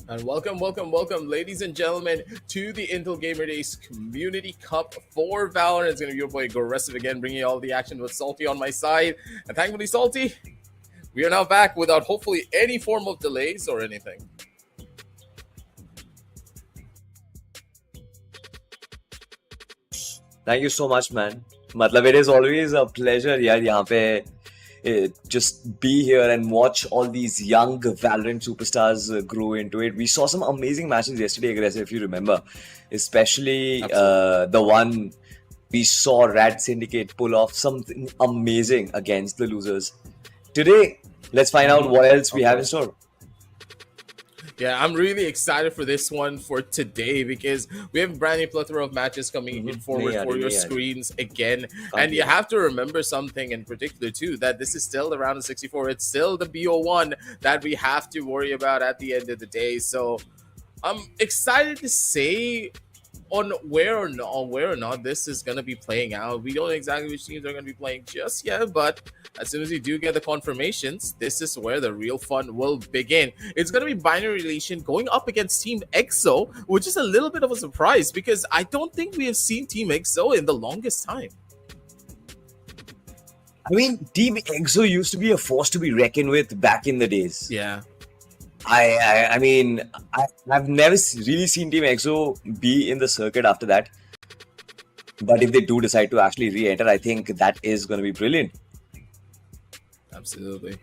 And welcome, ladies and gentlemen, to the Intel Gamer Days Community Cup for Valorant. It's going to be your boy Aggressive again, bringing you all the action with Salty on my side. And thankfully, Salty, we are now back without hopefully any form of delays or anything. Thank you so much, man. Matlab, it is always a pleasure yaar, just be here and watch all these young Valorant superstars grow into it. We saw some amazing matches yesterday, Aggressive, if you remember. Especially the one we saw Rad Syndicate pull off something amazing against the losers. Today, let's find out what else we have in store. Yeah, I'm really excited for this one for today because we have a brand new plethora of matches coming in forward for your screens again. And you have to remember something in particular too, that this is still the round of 64. It's still the BO1 that we have to worry about at the end of the day. So I'm excited to say on where or not this is going to be playing out. We don't know exactly which teams are going to be playing just yet, but as soon as you do get the confirmations, this is where the real fun will begin. It's going to be Binary Relation going up against Team EXO, which is a little bit of a surprise because I don't think we have seen Team EXO in the longest time. I mean, Team EXO used to be a force to be reckoned with back in the days. Yeah. I mean, I've never really seen Team EXO be in the circuit after that. But if they do decide to actually re-enter, I think that is going to be brilliant. Absolutely.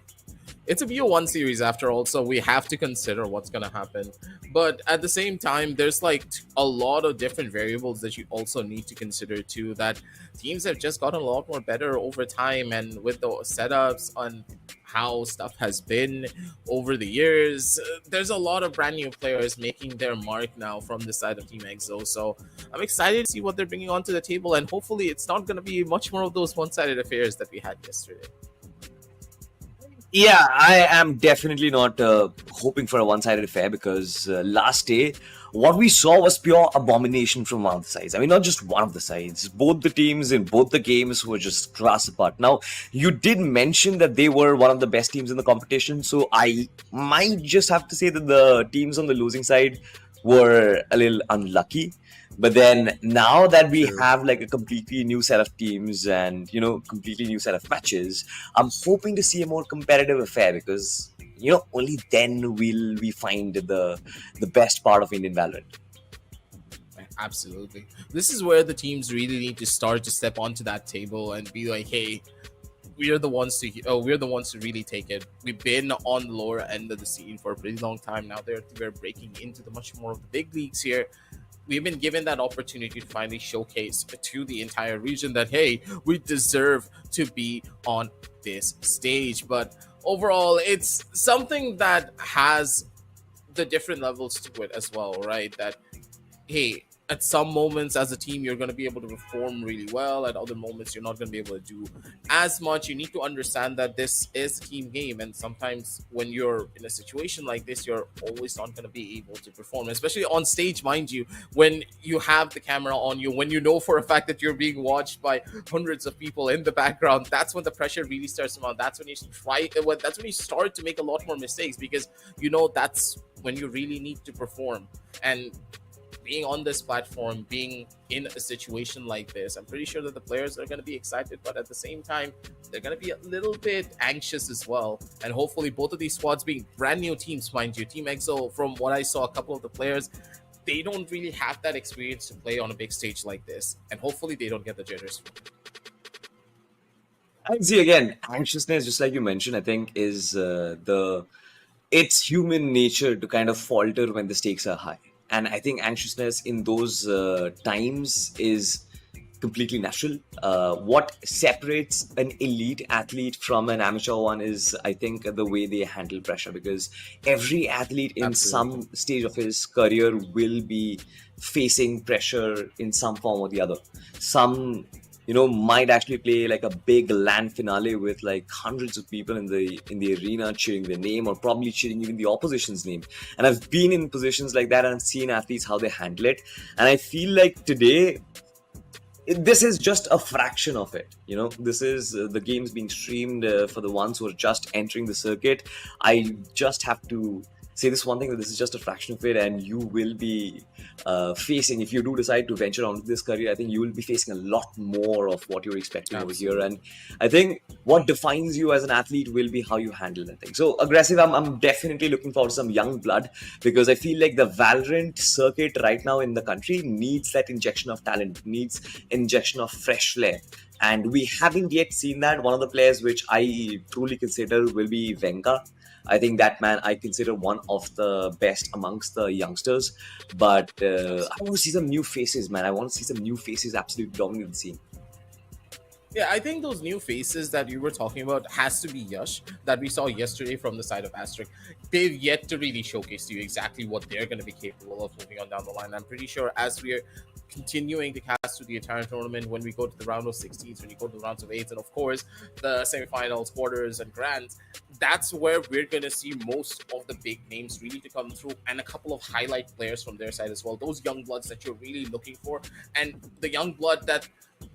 It's a BO1 series after all, so we have to consider what's going to happen. But at the same time, there's like a lot of different variables that you also need to consider too, that teams have just gotten a lot more better over time, and with the setups on how stuff has been over the years, there's a lot of brand new players making their mark now from the side of Team EXO. So I'm excited to see what they're bringing onto the table, and hopefully it's not going to be much more of those one-sided affairs that we had yesterday. Yeah, I am definitely not hoping for a one-sided affair because last day, what we saw was pure abomination from one of the sides. I mean, not just one of the sides. Both the teams in both the games were just class apart. Now, you did mention that they were one of the best teams in the competition, so I might just have to say that the teams on the losing side were a little unlucky. But then now that we have like a completely new set of teams and, completely new set of matches, I'm hoping to see a more competitive affair because, only then will we find the best part of Indian Valorant. Absolutely. This is where the teams really need to start to step onto that table and be like, hey, we're the ones to really take it. We've been on the lower end of the scene for a pretty long time now. We're breaking into the much more of the big leagues here. We've been given that opportunity to finally showcase to the entire region that, hey, we deserve to be on this stage. But overall, it's something that has the different levels to it as well, right? That, hey, at some moments as a team, you're going to be able to perform really well. At other moments, you're not going to be able to do as much. You need to understand that this is a team game. And sometimes when you're in a situation like this, you're always not going to be able to perform, especially on stage, mind you, when you have the camera on you, when you know for a fact that you're being watched by hundreds of people in the background. That's when the pressure really starts to mount. That's when you start to make a lot more mistakes because, that's when you really need to perform. And being on this platform, being in a situation like this, I'm pretty sure that the players are going to be excited, but at the same time, they're going to be a little bit anxious as well. And hopefully both of these squads being brand new teams, mind you, Team EXO, from what I saw, a couple of the players, they don't really have that experience to play on a big stage like this. And hopefully they don't get the jitters. And see, again, anxiousness, just like you mentioned, I think is it's human nature to kind of falter when the stakes are high. And I think anxiousness in those times is completely natural. What separates an elite athlete from an amateur one is, I think, the way they handle pressure. Because every athlete in some stage of his career will be facing pressure in some form or the other. Some might actually play like a big LAN finale with like hundreds of people in the arena cheering their name or probably cheering even the opposition's name. And I've been in positions like that and I've seen athletes how they handle it. And I feel like today, this is just a fraction of it. This is the games being streamed for the ones who are just entering the circuit. I just have to say this one thing, that this is just a fraction of it, and you will be facing, if you do decide to venture onto this career, I think you will be facing a lot more of what you're expecting over here. And I think what defines you as an athlete will be how you handle that thing. So aggressive, I'm definitely looking forward to some young blood, because I feel like the Valorant circuit right now in the country needs that injection of talent, needs injection of fresh flair. And we haven't yet seen that. One of the players which I truly consider will be Venga. I think that man I consider one of the best amongst the youngsters. But I want to see some new faces, man. I want to see some new faces absolutely dominate the scene. Yeah, I think those new faces that you were talking about has to be Yash, that we saw yesterday from the side of Asterisk. They've yet to really showcase to you exactly what they're going to be capable of moving on down the line. I'm pretty sure as we're continuing to cast through the entire tournament, when we go to the round of 16s, when you go to the rounds of 8s, and of course the semifinals, quarters, and grands, that's where we're going to see most of the big names really to come through, and a couple of highlight players from their side as well. Those young bloods that you're really looking for, and the young blood that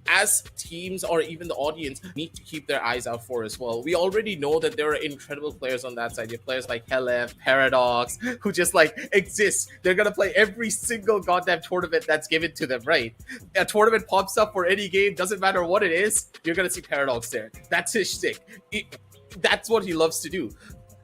as teams or even the audience need to keep their eyes out for as well. We already know that there are incredible players on that side. You have players like Helef, Paradox, who just like exist. They're gonna play every single goddamn tournament that's given to them, right? A tournament pops up for any game, doesn't matter what it is, you're gonna see Paradox there. That's his shtick. That's what he loves to do.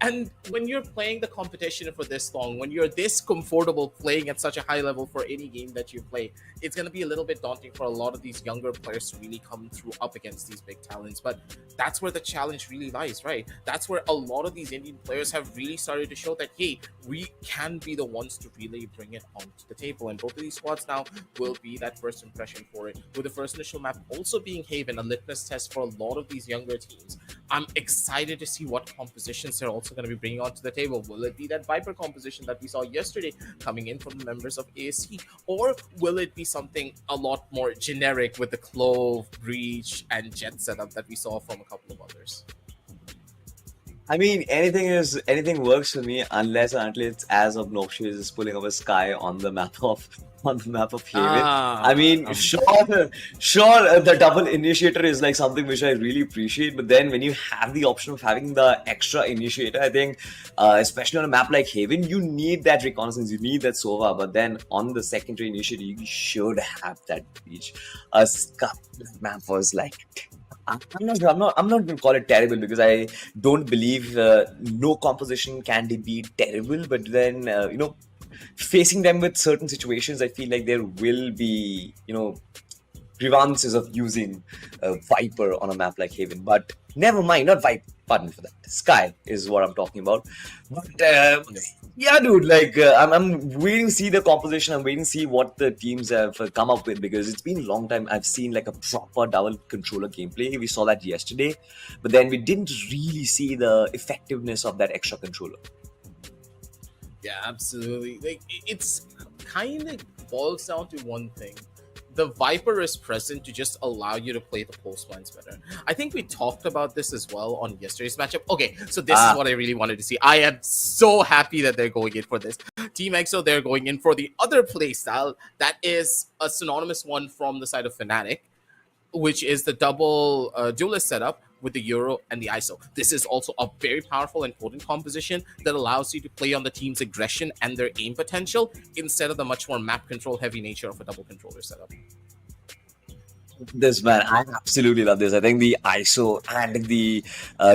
And when you're playing the competition for this long, when you're this comfortable playing at such a high level for any game that you play, it's going to be a little bit daunting for a lot of these younger players to really come through up against these big talents. But that's where the challenge really lies, right? That's where a lot of these Indian players have really started to show that, hey, we can be the ones to really bring it onto the table. And both of these squads now will be that first impression for it. With the first initial map also being Haven, a litmus test for a lot of these younger teams. I'm excited to see what compositions they're also going to be bringing onto the table. Will it be that Viper composition that we saw yesterday coming in from the members of ASC? Or will it be something a lot more generic with the Clove, Breach, and Jet setup that we saw from a couple of others? I mean, anything works for me unless and until it's as obnoxious as pulling up a sky on the map of Haven. I mean, sure, the double initiator is like something which I really appreciate. But then when you have the option of having the extra initiator, I think, especially on a map like Haven, you need that reconnaissance, you need that Sova. But then on the secondary initiator, you should have that breach. A map was like, I'm not going to call it terrible, because I don't believe no composition can be terrible. But then, facing them with certain situations, I feel like there will be, grievances of using Viper on a map like Haven. But never mind, not Viper, pardon me for that. Sky is what I'm talking about. But yeah, dude, like I'm waiting to see the composition. I'm waiting to see what the teams have come up with, because it's been a long time I've seen like a proper double controller gameplay. We saw that yesterday, but then we didn't really see the effectiveness of that extra controller. Yeah, absolutely. Like, it's kind of boils down to one thing. The Viper is present to just allow you to play the post lines better. I think we talked about this as well on yesterday's matchup. Okay, so this is what I really wanted to see. I am so happy that they're going in for this. Team EXO, they're going in for the other playstyle that is a synonymous one from the side of Fnatic, which is the double duelist setup with the Euro and the ISO. This is also a very powerful and potent composition that allows you to play on the team's aggression and their aim potential instead of the much more map control heavy nature of a double controller setup. This, man, I absolutely love this. I think the ISO and the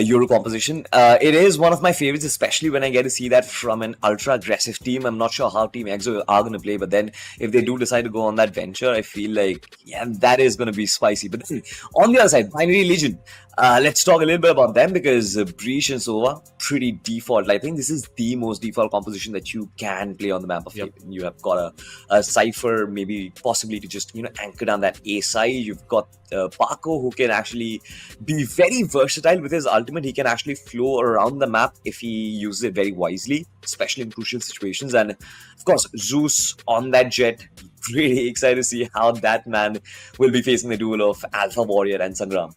Euro composition, it is one of my favorites, especially when I get to see that from an ultra aggressive team. I'm not sure how Team EXO are going to play, but then if they do decide to go on that venture, I feel like, yeah, that is going to be spicy. But then, on the other side, Binary Legion, let's talk a little bit about them, because Breach and Sova, pretty default. I think this is the most default composition that you can play on the map of Haven. You have got a Cypher, maybe possibly to just anchor down that A side. You've got Paco, who can actually be very versatile with his ultimate. He can actually flow around the map if he uses it very wisely, especially in crucial situations. And of course, Zeus on that Jet. Really excited to see how that man will be facing the duel of Alpha Warrior and Sangram.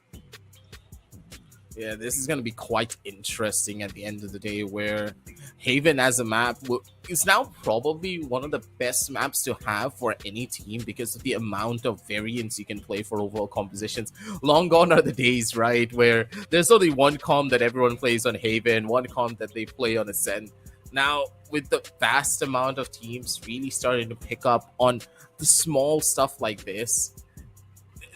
Yeah, this is going to be quite interesting at the end of the day, where Haven as a map is now probably one of the best maps to have for any team, because of the amount of variance you can play for overall compositions. Long gone are the days, right, where there's only one comp that everyone plays on Haven, one comp that they play on Ascent. Now, with the vast amount of teams really starting to pick up on the small stuff like this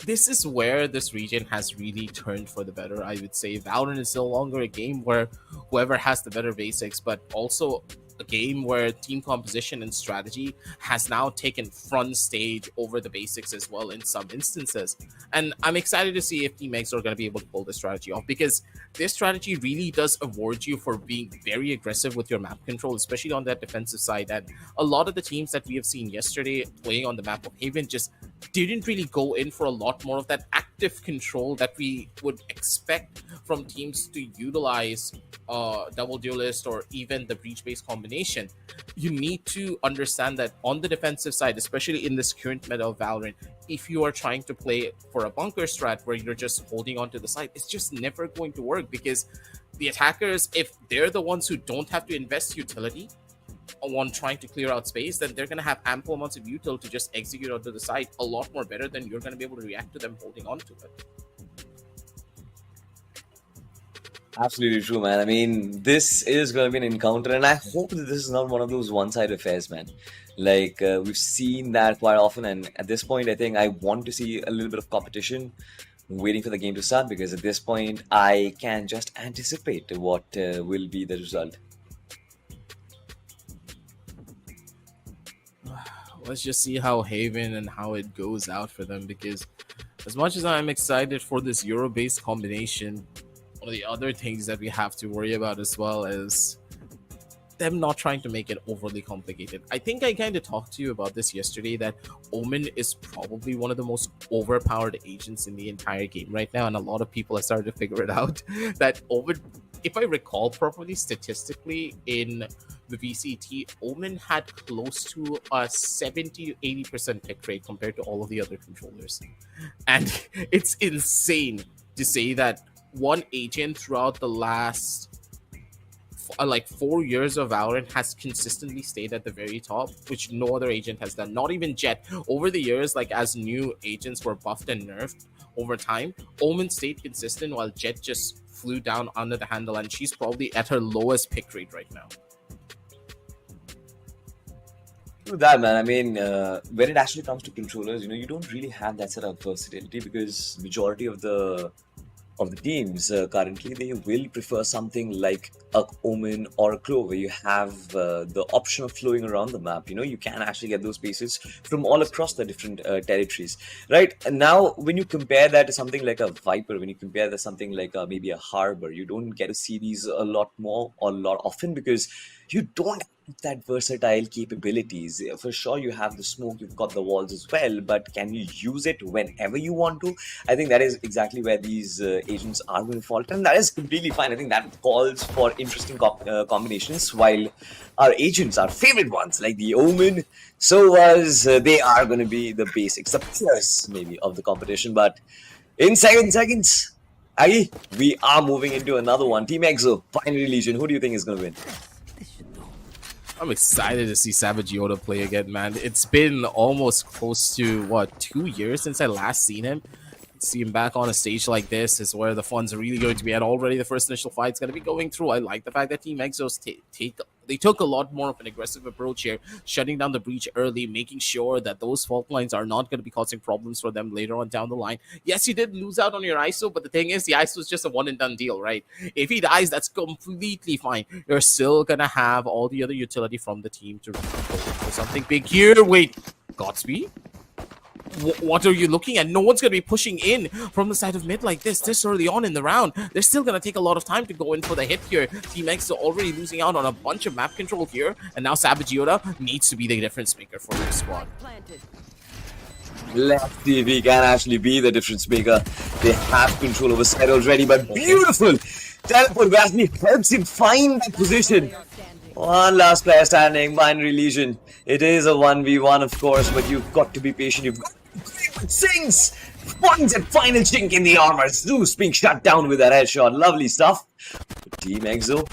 is where this region has really turned for the better. I would say Valorant is no longer a game where whoever has the better basics, but also a game where team composition and strategy has now taken front stage over the basics as well in some instances. And I'm excited to see if Team X are going to be able to pull this strategy off, because this strategy really does award you for being very aggressive with your map control, especially on that defensive side. And a lot of the teams that we have seen yesterday playing on the map of Haven just didn't really go in for a lot more of that active control that we would expect from teams to utilize double duelist or even the breach based combination. You need to understand that on the defensive side, especially in this current meta of Valorant, if you are trying to play for a bunker strat where you're just holding on to the side, it's just never going to work, because the attackers, if they're the ones who don't have to invest utility on trying to clear out space, then they're going to have ample amounts of util to just execute onto the side a lot more better than you're going to be able to react to them holding on to it. Absolutely true, man. I mean, this is going to be an encounter, and I hope that this is not one of those one-sided affairs, man. Like, we've seen that quite often, and at this point, I think I want to see a little bit of competition, waiting for the game to start, because at this point, I can just anticipate what will be the result. Let's just see how Haven and how it goes out for them, because as much as I'm excited for this Euro-based combination, one of the other things that we have to worry about as well is them not trying to make it overly complicated. I think I kind of talked to you about this yesterday, that Omen is probably one of the most overpowered agents in the entire game right now, and a lot of people have started to figure it out. That Omen, if I recall properly, statistically in the VCT, Omen had close to a 70 to 80% pick rate compared to all of the other controllers. And it's insane to say that one agent throughout the last 4 years of Valorant has consistently stayed at the very top, which no other agent has done. Not even Jett. Over the years, like as new agents were buffed and nerfed over time, Omen stayed consistent while Jett just flew down under the handle, and she's probably at her lowest pick rate right now. True that, man. I mean, when it actually comes to controllers, you don't really have that sort of versatility, because majority of the teams currently, they will prefer something like a Omen or a Clove, where you have the option of flowing around the map. You can actually get those pieces from all across the different territories, right? And now, when you compare that to something like a Viper, when you compare that to something like maybe a Harbor, you don't get to see these a lot more or a lot often, because you don't have that versatile capabilities. For sure, you have the smoke, you've got the walls as well, but can you use it whenever you want to? I think that is exactly where these agents are going to fall, and that is completely fine. I think that calls for interesting combinations, while our agents, our favorite ones, like the Omen, they are going to be the basics, the pillars maybe of the competition. But in 7 seconds, Aggie, we are moving into another one. Team Exo, Binary Legion, who do you think is going to win? I'm excited to see Savage Yoda play again, man. It's been almost close to, 2 years since I last seen him. See him back on a stage like this is where the fun's are really going to be at. Already the first initial fight's going to be going through. I like the fact that Team Exos they took a lot more of an aggressive approach here, shutting down the breach early, making sure that those fault lines are not going to be causing problems for them later on down the line. Yes, you did lose out on your ISO, but the thing is, the ISO is just a one and done deal, right? If he dies, that's completely fine. You're still going to have all the other utility from the team to go for something big here. Wait, Godspeed? What are you looking at? No one's going to be pushing in from the side of mid like this early on in the round. They're still going to take a lot of time to go in for the hit here. Team X are already losing out on a bunch of map control here, and now Savage Yoda needs to be the difference maker for this squad. Let's see if he can actually be the difference maker. They have control over side already, but beautiful teleport actually helps him find that position. One last player standing, Binary Legion. It is a 1v1, of course, but you've got to be patient. You've got Sings finds that final chink in the armor. Zeus being shut down with that headshot. Lovely stuff. Team Exo,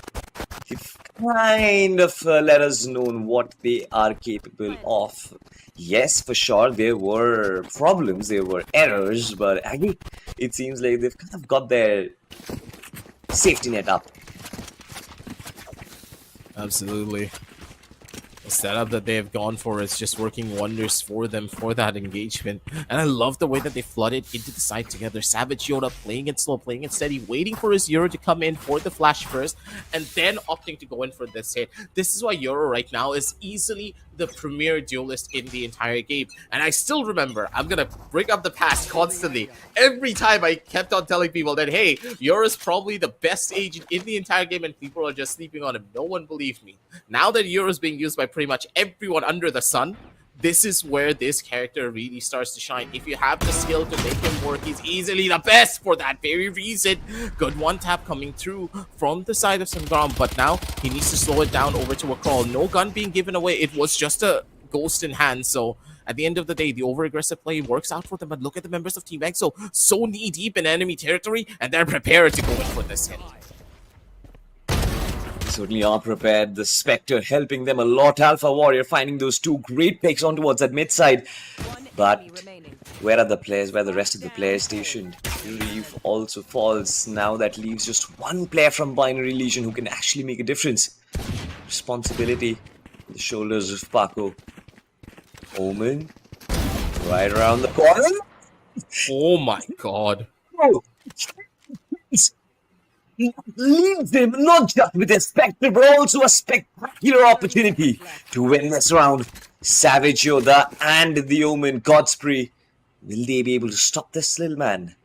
you've kind of let us know what they are capable of. Yes, for sure, there were problems, there were errors, but Aggie, it seems like they've kind of got their safety net up. Absolutely. The setup that they have gone for is just working wonders for them for that engagement. And I love the way that they flooded into the side together. Savage Yoda playing it slow, playing it steady, waiting for his Euro to come in for the flash first, and then opting to go in for this hit. This is why Euro right now is easily the premier duelist in the entire game. And I still remember, I'm gonna bring up the past constantly. Every time I kept on telling people that, hey, Euro is probably the best agent in the entire game and people are just sleeping on him. No one believed me. Now that Euro is being used by pretty much everyone under the sun, this is where this character really starts to shine. If you have the skill to make him work, he's easily the best for that very reason. Good one tap coming through from the side of Sangram, but now he needs to slow it down over to a crawl. No gun being given away. It was just a ghost in hand, so at the end of the day, the over-aggressive play works out for them. But look at the members of Team EXO, so knee-deep in enemy territory, and they're prepared to go in for this hit. Certainly are prepared. The Spectre helping them a lot. Alpha Warrior finding those two great picks on towards that mid side. But where are the players? Where are the rest of the players stationed? Reeve also falls. Now that leaves just one player from Binary Legion who can actually make a difference. Responsibility on the shoulders of Paco. Omen right around the corner. Oh my god. Oh. Leaves him not just with a Spectre, but also a spectacular opportunity to win this round. Savage Yoda and the Omen Godspree. Will they be able to stop this little man?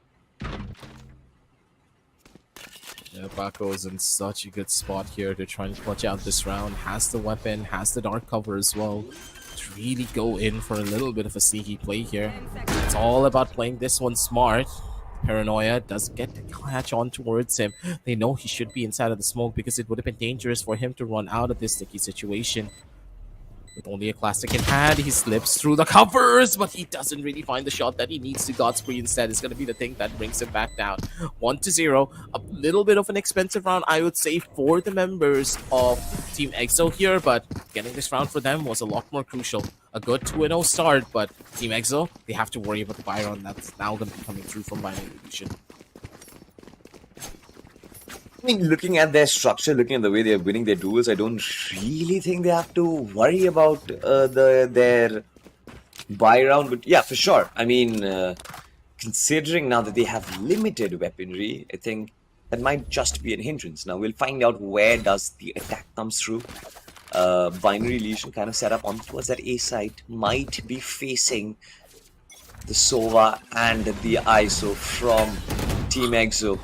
Yeah, Paco is in such a good spot here to try and clutch out this round. Has the weapon, has the dark cover as well. To really go in for a little bit of a sneaky play here. It's all about playing this one smart. Paranoia does get to catch on towards him. They know he should be inside of the smoke because it would have been dangerous for him to run out of this sticky situation. With only a classic in hand, he slips through the covers, but he doesn't really find the shot that he needs to. Godspree instead is going to be the thing that brings him back down. 1-0. A little bit of an expensive round, I would say, for the members of Team EXO here, but getting this round for them was a lot more crucial. A good 2-0 start, but Team EXO, they have to worry about the Byron that's now going to be coming through from Binary Legion. I mean, looking at their structure, looking at the way they're winning their duels, I don't really think they have to worry about their buy round. But yeah, for sure. I mean, considering now that they have limited weaponry, I think that might just be a hindrance. Now we'll find out where does the attack comes through. Binary Legion kind of set up on towards that A site, might be facing the Sova and the ISO from Team EXO.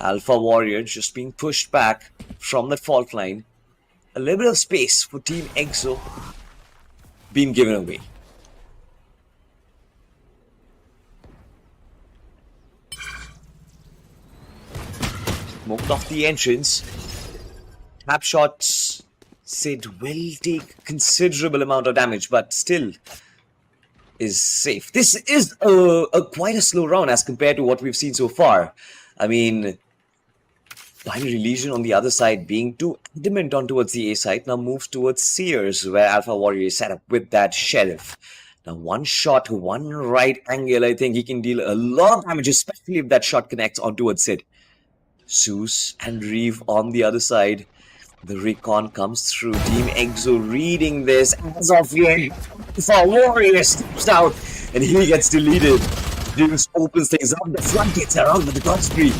Alpha Warrior just being pushed back from that fault line. A little bit of space for Team EXO being given away. Smoked off the entrance. Tap shots, Sid will take considerable amount of damage, but still is safe. This is quite a slow round as compared to what we've seen so far. I mean, Binary Legion on the other side being too adamant on towards the A side now moves towards Sears where Alpha Warrior is set up with that Sheriff. Now one shot, one right angle, I think he can deal a lot of damage, especially if that shot connects on towards Sid. Zeus and Reeve on the other side. The recon comes through. Team EXO reading this as of yet. Alpha Warrior steps out and he gets deleted. Zeus opens things up. The front gets around, but the Godspree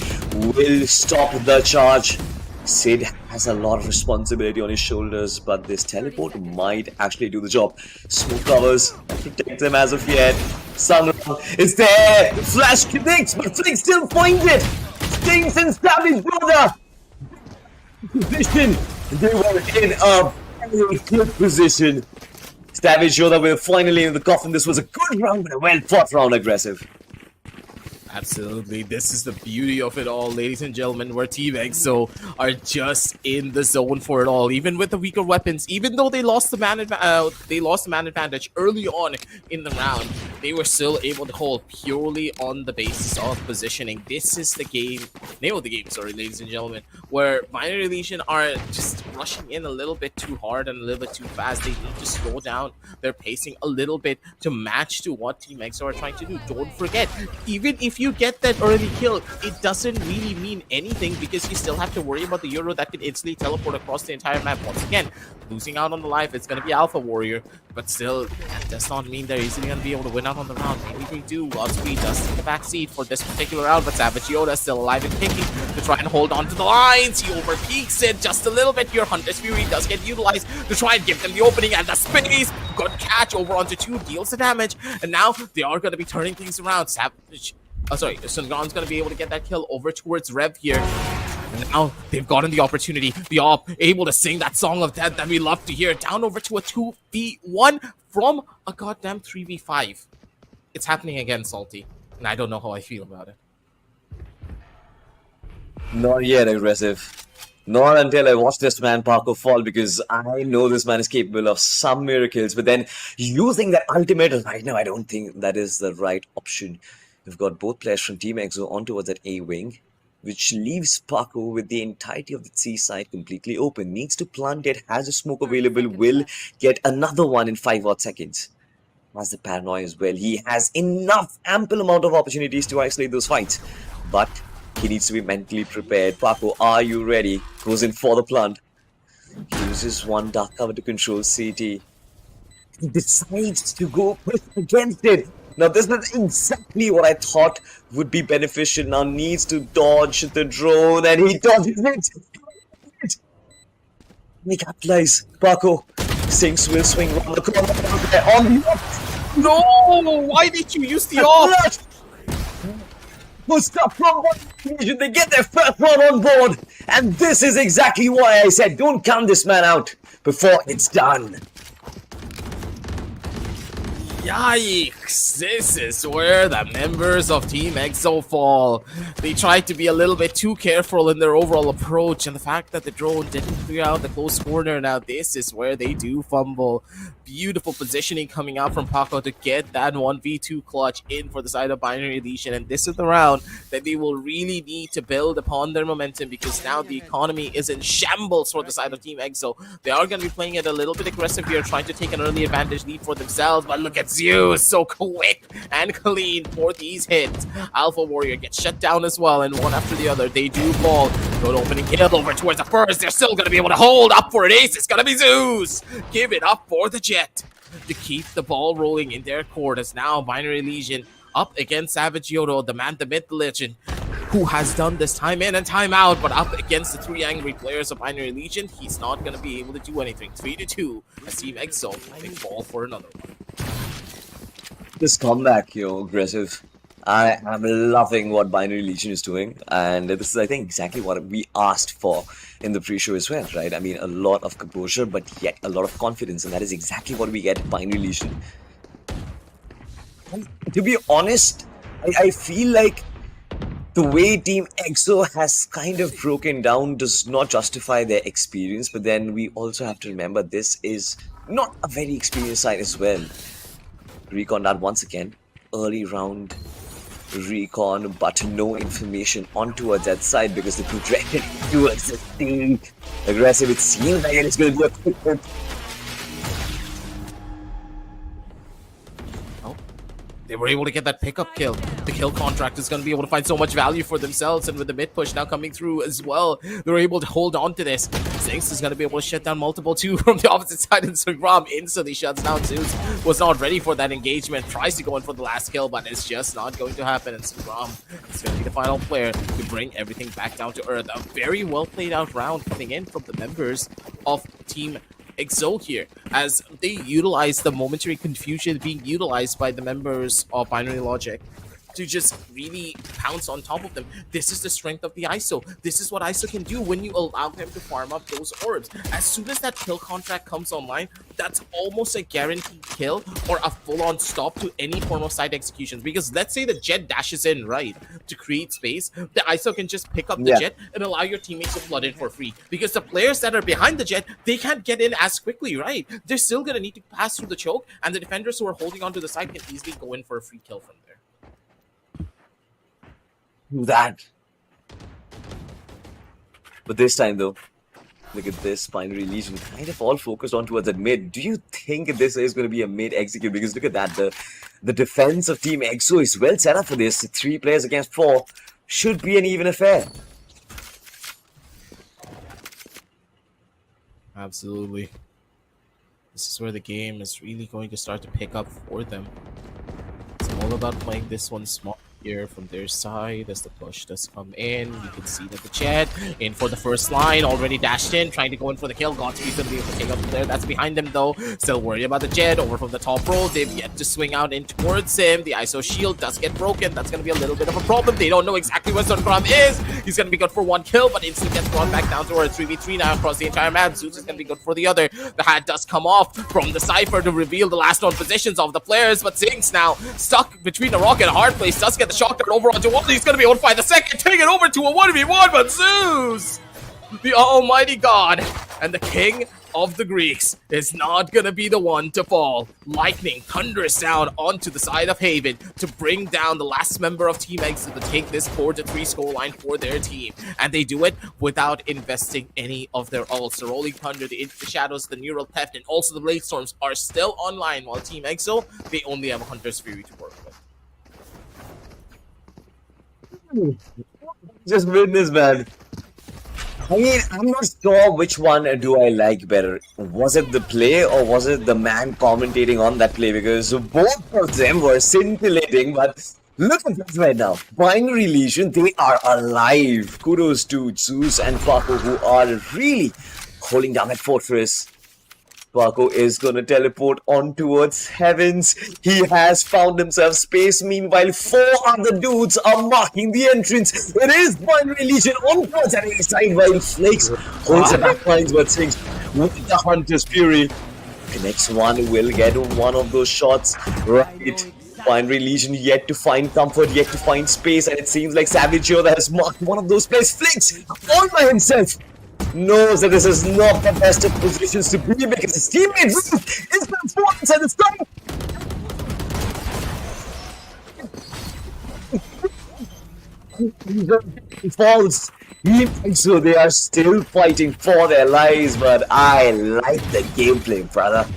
will stop the charge. Sid has a lot of responsibility on his shoulders, but this teleport might actually do the job. Smoke covers protect them as of yet. Sunround is there. Flash connects, but Flick still finds it. Stings and Savage brother. Position. They were in a very good position. Savage Yoda will finally in the coffin. This was a good round, but a well fought round, aggressive. Absolutely. This is the beauty of it all, ladies and gentlemen, where Team EXO are just in the zone for it all. Even with the weaker weapons, even though they lost the man advantage early on in the round, they were still able to hold purely on the basis of positioning. This is the game, name of the game, sorry, ladies and gentlemen, where Binary Legion are just rushing in a little bit too hard and a little bit too fast. They need to slow down their pacing a little bit to match to what Team EXO are trying to do. Don't forget, even if you get that early kill, it doesn't really mean anything because you still have to worry about the Euro that can instantly teleport across the entire map. Once again, losing out on the life, it's going to be Alpha Warrior, but still, that does not mean they're easily going to be able to win out on the round. Maybe they do. Speed does take a back seat for this particular round, but Savage Yoda still alive and kicking to try and hold on to the lines. He overpeaks it just a little bit. Your Hunter's Fury does get utilized to try and give them the opening and the space. Good catch over onto 2, deals the damage, and now they are going to be turning things around. Savage, Sungon's going to be able to get that kill over towards Rev here. Now they've gotten the opportunity. The op able to sing that song of death that we love to hear. Down over to a 2v1 from a goddamn 3v5. It's happening again, Salty, and I don't know how I feel about it. Not yet, aggressive. Not until I watch this man Paco fall, because I know this man is capable of some miracles, but then using that ultimate right now, I don't think that is the right option. We've got both players from Team EXO on towards that A wing, which leaves Paco with the entirety of the C side completely open. Needs to plant it, has a smoke available, will get another one in 5 odd seconds. Has the paranoia as well. He has enough, ample amount of opportunities to isolate those fights, but he needs to be mentally prepared. Paco, are you ready? Goes in for the plant. Uses one dark cover to control CT. He decides to go against it. Now, this is exactly what I thought would be beneficial. Now needs to dodge the drone, and he dodges it. He capitalize. Paco, Sinks will swing around the corner on the No! Why did you use the off? Who's up from one division? They get their first one on board, and this is exactly why I said don't count this man out before it's done. Yikes, this is where the members of Team EXO fall. They tried to be a little bit too careful in their overall approach, and the fact that the drone didn't clear out the close corner, now this is where they do fumble. Beautiful positioning coming out from Paco to get that 1v2 clutch in for the side of Binary Legion, and this is the round that they will really need to build upon their momentum, because now the economy is in shambles for the side of Team EXO. They are going to be playing it a little bit aggressive here, trying to take an early advantage lead for themselves, but look at Zeus, so quick and clean for these hits. Alpha Warrior gets shut down as well, and one after the other, they do fall. Good opening kill over towards the first. They're still going to be able to hold up for an ace. It's going to be Zeus. Give it up for the Jet to keep the ball rolling in their court, as now Binary Legion up against Savage Yodo, the man, the myth, the legend, who has done this time in and time out, but up against the 3 angry players of Binary Legion, he's not going to be able to do anything. 3-2 as Team EXO, they fall for another one. This comeback, aggressive. I am loving what Binary Legion is doing, and this is, I think, exactly what we asked for in the pre-show as well, right? I mean, a lot of composure, but yet a lot of confidence, and that is exactly what we get at Binary Legion. And to be honest, I feel like the way Team EXO has kind of broken down does not justify their experience, but then we also have to remember this is not a very experienced side as well. Recon that once again, early round recon, but no information on towards that side because the projected towards the team aggressive. It seems like it's going to be a quick hit. They were able to get that pickup kill. The kill contract is going to be able to find so much value for themselves, and with the mid push now coming through as well, they're able to hold on to this. Zinx is going to be able to shut down multiple too from the opposite side, and Cerebral instantly shuts down Zeus. Was not ready for that engagement, tries to go in for the last kill, but it's just not going to happen, and Cerebral is going to be the final player to bring everything back down to earth. A very well played out round coming in from the members of Team EXO here, as they utilize the momentary confusion being utilized by the members of Binary Logic to just really pounce on top of them. This is the strength of the ISO. This is what ISO can do when you allow him to farm up those orbs. As soon as that kill contract comes online, that's almost a guaranteed kill or a full-on stop to any form of side executions. Because let's say the Jet dashes in, right, to create space, the ISO can just pick up the Jet and allow your teammates to flood in for free. Because the players that are behind the Jet, they can't get in as quickly, right? They're still going to need to pass through the choke, and the defenders who are holding onto the side can easily go in for a free kill from there. That. But this time though, Look at this, Binary Legion kind of all focused on towards that mid. Do you think this is going to be a mid execute? Because look at that, the defense of Team EXO is well set up for this. 3 players against 4 should be an even affair. Absolutely. This is where the game is really going to start to pick up for them. It's all about playing this one smart here from their side as the push does come in. You can see that the Jet in for the first line, already dashed in, trying to go in for the kill. Godspeed's gonna be able to take up the player that's behind them though. Still worried about the Jet over from the top row. They've yet to swing out in towards him. The ISO shield does get broken. That's gonna be a little bit of a problem. They don't know exactly where Sungram is. He's gonna be good for 1 kill, but instantly gets brought back down to a 3v3 now across the entire map. Zeus is gonna be good for the other. The hat does come off from the Cypher to reveal the last known positions of the players, but Zinx now stuck between a rock and a hard place. Does get the shot over onto one. He's gonna be able to find the second, take it over to a 1v1, but Zeus, the almighty god and the king of the Greeks, is not gonna be the one to fall. Lightning thunders down onto the side of Haven to bring down the last member of Team EXO to take this 4-3 scoreline for their team, and they do it without investing any of their ults. The Rolling Thunder, the Into the Shadows, the Neural Theft, and also the Blade Storms are still online, while Team EXO, they only have Hunter's Fury to work with. Just witness, man. I mean, I'm not sure which one do I like better. Was it the play or was it the man commentating on that play? Because both of them were scintillating, but look at this right now. Binary Legion, they are alive. Kudos to Zeus and Paco, who are really holding down that fortress. Paco is gonna teleport on towards heavens. He has found himself space. Meanwhile, 4 other dudes are marking the entrance. It is Binary Legion on towards enemy side, while Flakes holds the back lines, but Sings with the Hunter's Fury. The next one will get one of those shots right. Binary Legion yet to find comfort, yet to find space, and it seems like Savage Yoda has marked one of those plays. Flakes all by himself knows that this is not the best of positions to be because his teammate is transformed inside the sky. Falls. So they are still fighting for their lives, but I like the gameplay, brother.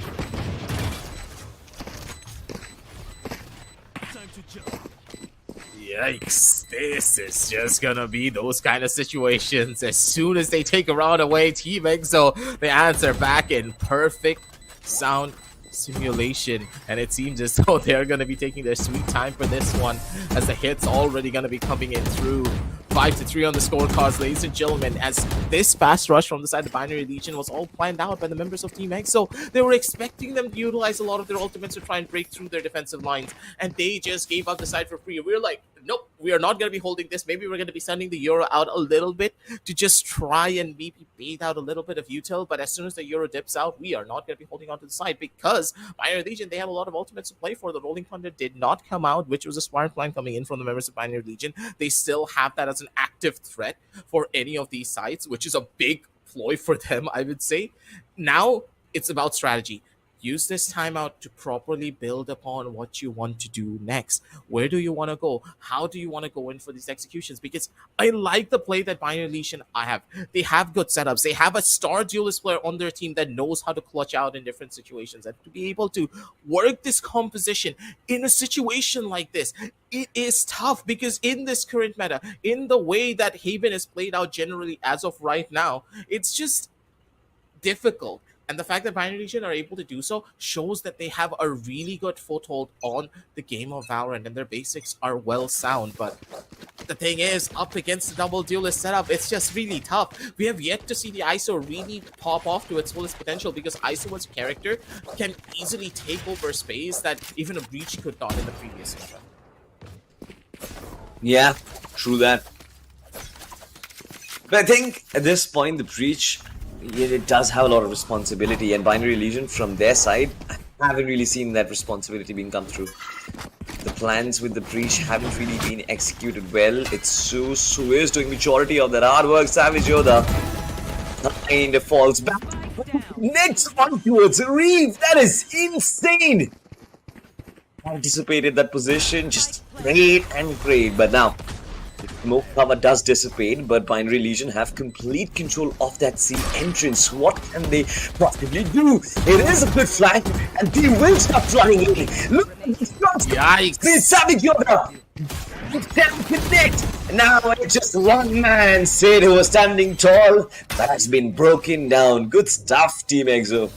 Yikes, this is just gonna be those kind of situations. As soon as they take a round away, Team EXO, they answer back in perfect sound simulation, and it seems as though they're gonna be taking their sweet time for this one, as the hits already gonna be coming in through. 5-3 on the scorecards, ladies and gentlemen, as this fast rush from the side of Binary Legion was all planned out by the members of Team EXO. They were expecting them to utilize a lot of their ultimates to try and break through their defensive lines, and they just gave up the side for free. We were like, nope, we are not going to be holding this. Maybe we're going to be sending the Euro out a little bit to just try and maybe bait out a little bit of util, but as soon as the Euro dips out, we are not going to be holding on to the side because Binary Legion, they have a lot of ultimates to play for. The Rolling Thunder did not come out, which was a smart plan coming in from the members of Binary Legion. They still have that as an active threat for any of these sides, which is a big ploy for them, I would say. Now it's about strategy. Use this timeout to properly build upon what you want to do next. Where do you want to go? How do you want to go in for these executions? Because I like the play that Binary Legion have. They have good setups. They have a star duelist player on their team that knows how to clutch out in different situations. And to be able to work this composition in a situation like this, it is tough because in this current meta, in the way that Haven is played out generally as of right now, it's just difficult. And the fact that Binary Legion are able to do so shows that they have a really good foothold on the game of Valorant and their basics are well sound. But the thing is, up against the double duelist setup, it's just really tough. We have yet to see the ISO really pop off to its fullest potential because ISO as a character can easily take over space that even a Breach could not in the previous era. Yeah, true that. But I think at this point, the Breach, it does have a lot of responsibility, and Binary Legion from their side, I haven't really seen that responsibility being come through. The plans with the Breach haven't really been executed well. It's Zeus who is doing majority of that hard work. Savage Yoda kind of falls back. Next one towards Reeve. That is insane. Anticipated that position, just great and great. But now, Smoke cover does dissipate, but Binary Legion have complete control of that C entrance. What can they possibly do? It is a good flank, and they will start flying in. Look at these shots! Yikes! They Savage Yoda! Can't connect! Now it's just one man, Sid, who was standing tall. That has been broken down. Good stuff, Team Exo.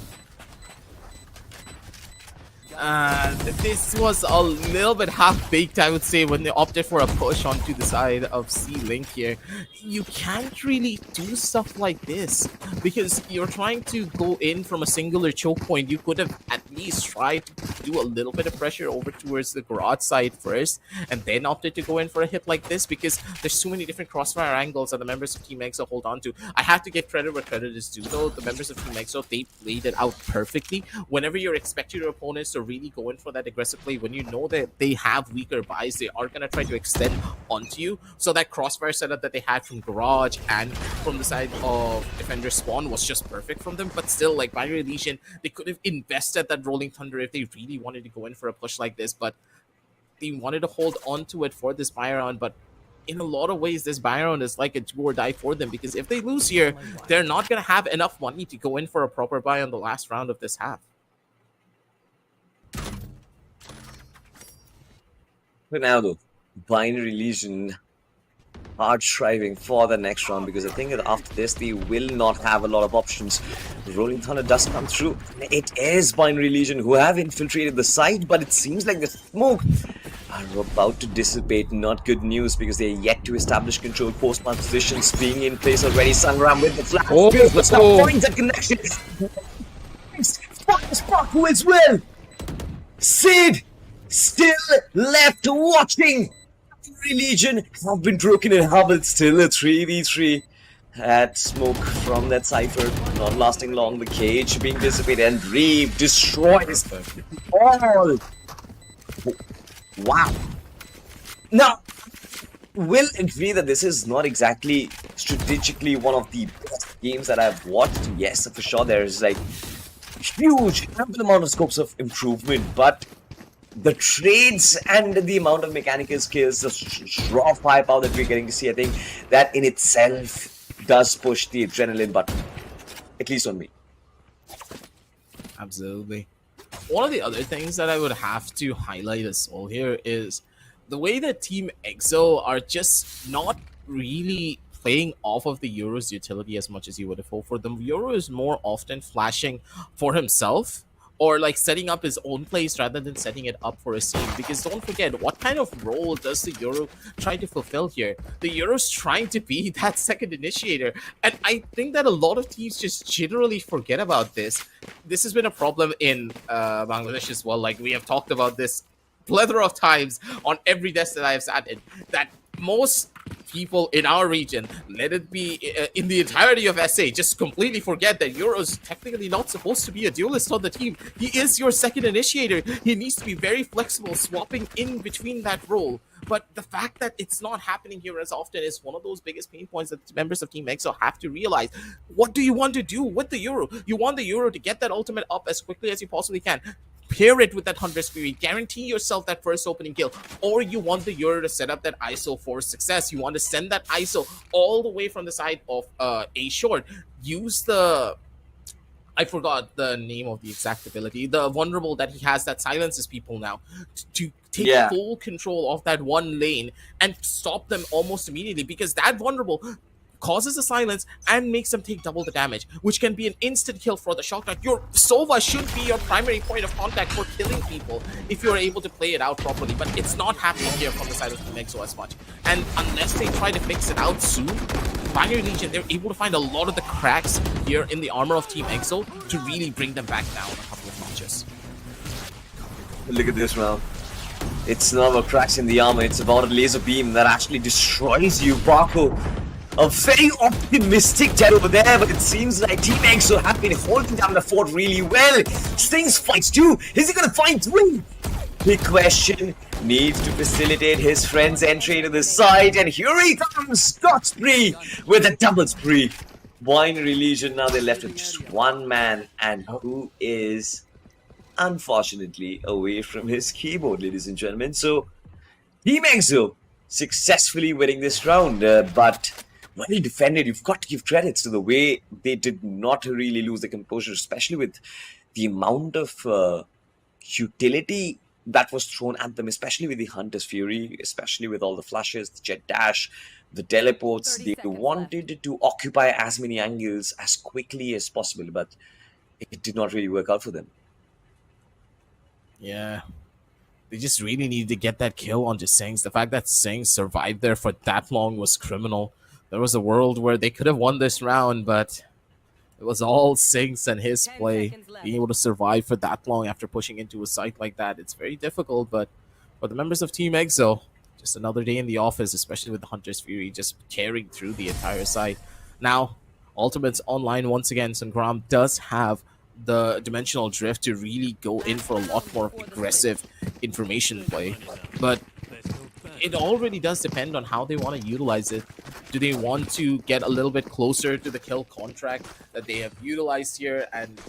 This was a little bit half-baked, I would say, when they opted for a push onto the side of C-Link here. You can't really do stuff like this, because you're trying to go in from a singular choke point. You could have at least tried to do a little bit of pressure over towards the garage side first, and then opted to go in for a hit like this, because there's too many different crossfire angles that the members of Team Exo hold on to. I have to give credit where credit is due, though. The members of Team Exo, they played it out perfectly. Whenever you're expecting your opponents to really go in for that aggressive play, when you know that they have weaker buys, they are going to try to extend onto you. So that crossfire setup that they had from garage and from the side of defender spawn was just perfect from them. But still, like, Binary Legion, they could have invested that rolling thunder if they really wanted to go in for a push like this, but they wanted to hold on to it for this buy round. But in a lot of ways, this buy round is like a do or die for them, because if they lose here, they're not going to have enough money to go in for a proper buy on the last round of this half. But now, though, Binary Legion are striving for the next round, because I think that after this, they will not have a lot of options. Rolling Thunder does come through. It is Binary Legion who have infiltrated the site, but it seems like the smoke are about to dissipate. Not good news, because they're yet to establish control. Post-plant positions being in place already. Sunram with the flash. Finds a connection. Spark as well. Sid still left watching. Legion have been broken in half, but still a 3v3. That smoke from that cipher not lasting long. The cage being dissipated, and Reeve destroys all. Wow. Now, will agree that this is not exactly strategically one of the best games that I've watched. Yes, for sure, there is like huge ample amount of scopes of improvement, but the trades and the amount of mechanical skills, the raw firepower that we're getting to see, I think that in itself does push the adrenaline button, at least on me. Absolutely. One of the other things that I would have to highlight as well here is the way that Team Exo are just not really playing off of the Euro's utility as much as you would have hoped for them. Euro is more often flashing for himself, or like setting up his own plays rather than setting it up for a team. Because don't forget, what kind of role does the Euro try to fulfill here? The Euro's trying to be that second initiator. And I think that a lot of teams just generally forget about this. This has been a problem in Bangladesh as well. Like, we have talked about this plethora of times on every desk that I have sat in, that most people in our region, let it be in the entirety of SA, just completely forget that Euro's technically not supposed to be a duelist on the team. He is your second initiator. He needs to be very flexible, swapping in between that role. But the fact that it's not happening here as often is one of those biggest pain points that members of Team Exo have to realize. What do you want to do with the Euro? You want the Euro to get that ultimate up as quickly as you possibly can. Pair it with that 100 Spirit, guarantee yourself that first opening kill, or you want the Euro to set up that ISO for success. You want to send that ISO all the way from the side of A short. Use the, I forgot the name of the exact ability, the vulnerable that he has that silences people now, to take full control of that one lane and stop them almost immediately, because that vulnerable causes a silence and makes them take double the damage, which can be an instant kill for the shotgun. Your Sova should be your primary point of contact for killing people if you're able to play it out properly, but it's not happening here from the side of Team Exo as much. And unless they try to fix it out soon, Binary Legion, they're able to find a lot of the cracks here in the armor of Team Exo to really bring them back down a couple of notches. Look at this now. It's not about cracks in the armor, it's about a laser beam that actually destroys you, Paco. A very optimistic Ted over there, but it seems like Team Exo have been holding down the fort really well. Stings fights too. Is he going to find three? Big question. Needs to facilitate his friend's entry into the site, and here he comes, Scott Spree with a double spree. Binary Legion, now they're left with just one man, and who is unfortunately away from his keyboard, ladies and gentlemen. So Team Exo successfully winning this round. But well defended. You've got to give credits to the way they did not really lose the composure, especially with the amount of utility that was thrown at them, especially with the Hunter's Fury, especially with all the flashes, the jet dash, the teleports. They wanted to occupy as many angles as quickly as possible, but it did not really work out for them. Yeah. They just really needed to get that kill onto Sings. The fact that Sings survived there for that long was criminal. There was a world where they could have won this round, but it was all Sings and his play. Being able to survive for that long after pushing into a site like that, it's very difficult. But for the members of Team Exo, just another day in the office, especially with the Hunter's Fury just carrying through the entire site. Now, Ultimate's online once again. Sangram does have the dimensional drift to really go in for a lot more aggressive information play, but it already does depend on how they want to utilize it. Do they want to get a little bit closer to the kill contract that they have utilized here? And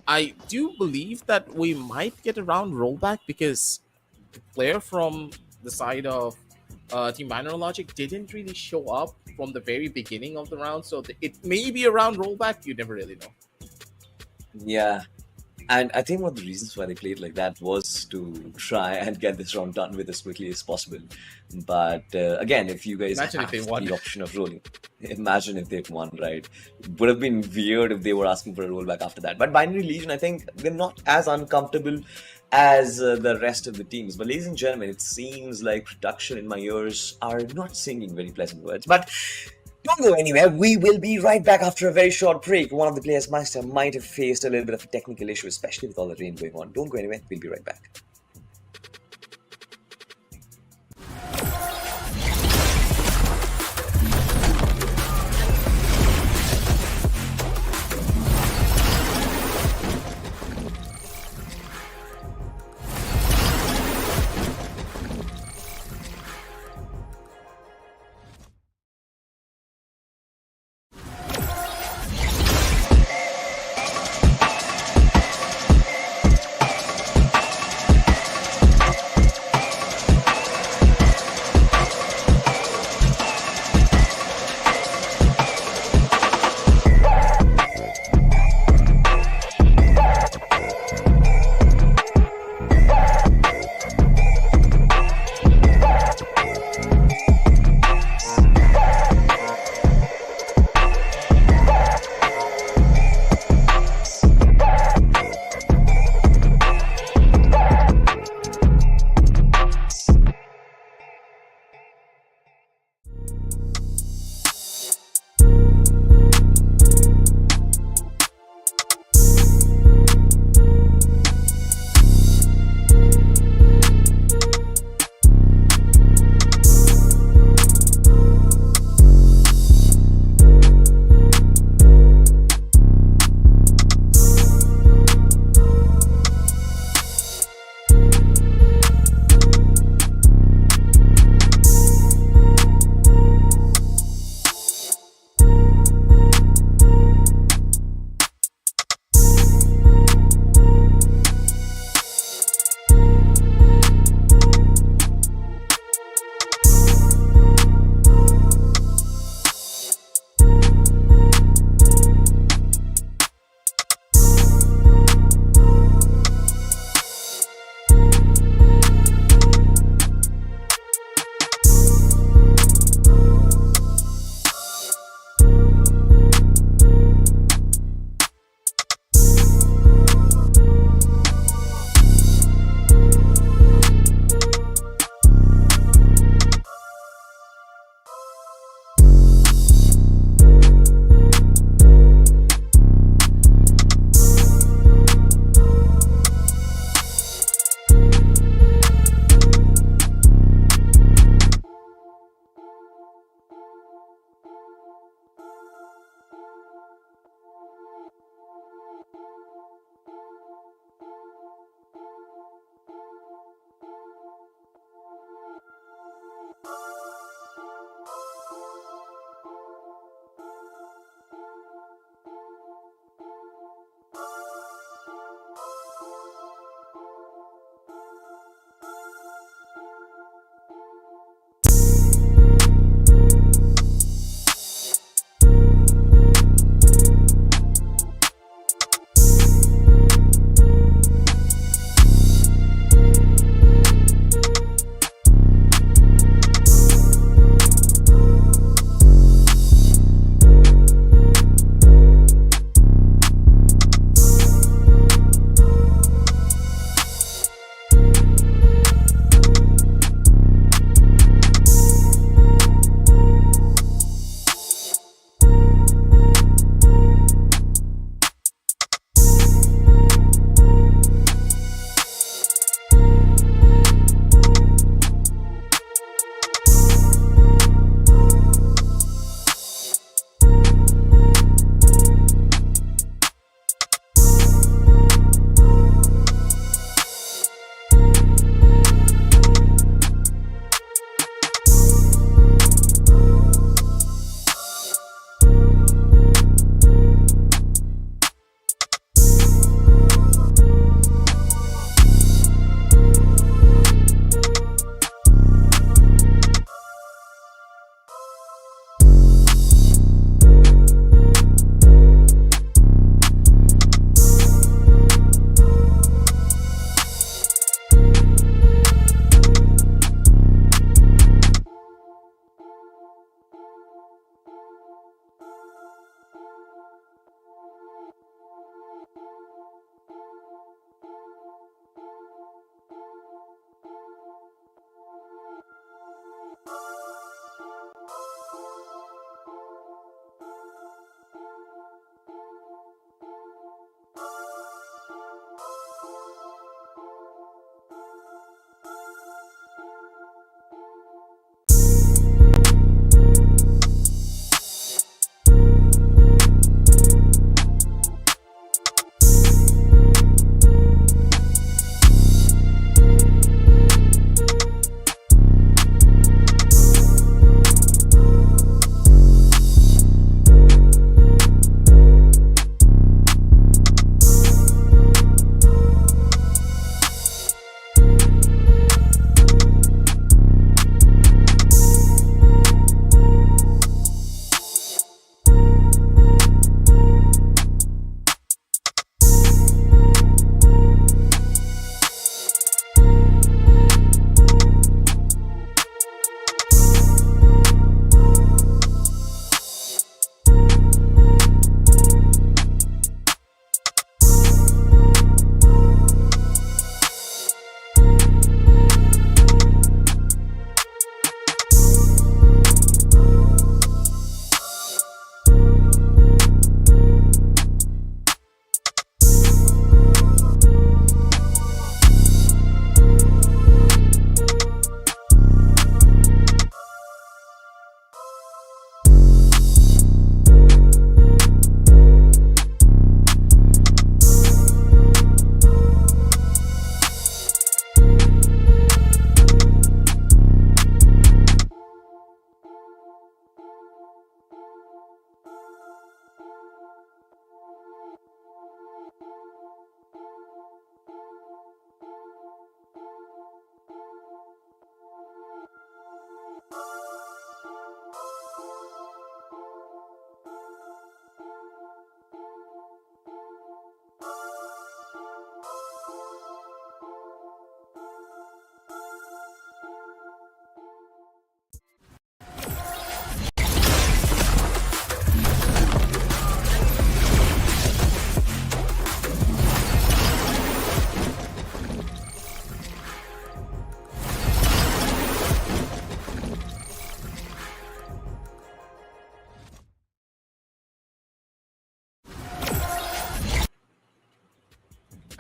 I do believe that we might get a round rollback, because the player from the side of Team Binary Logic didn't really show up from the very beginning of the round, so it may be a round rollback. You never really know. Yeah. And I think one of the reasons why they played like that was to try and get this round done with as quickly as possible. But again, if you guys Imagine have if they won. the option of rolling, imagine if they'd won, right? It would have been weird if they were asking for a rollback after that. But Binary Legion, I think they're not as uncomfortable as the rest of the teams. But ladies and gentlemen, it seems like production in my ears are not singing very pleasant words. But don't go anywhere. We will be right back after a very short break. One of the players might have faced a little bit of a technical issue, especially with all the rain going on. Don't go anywhere. We'll be right back.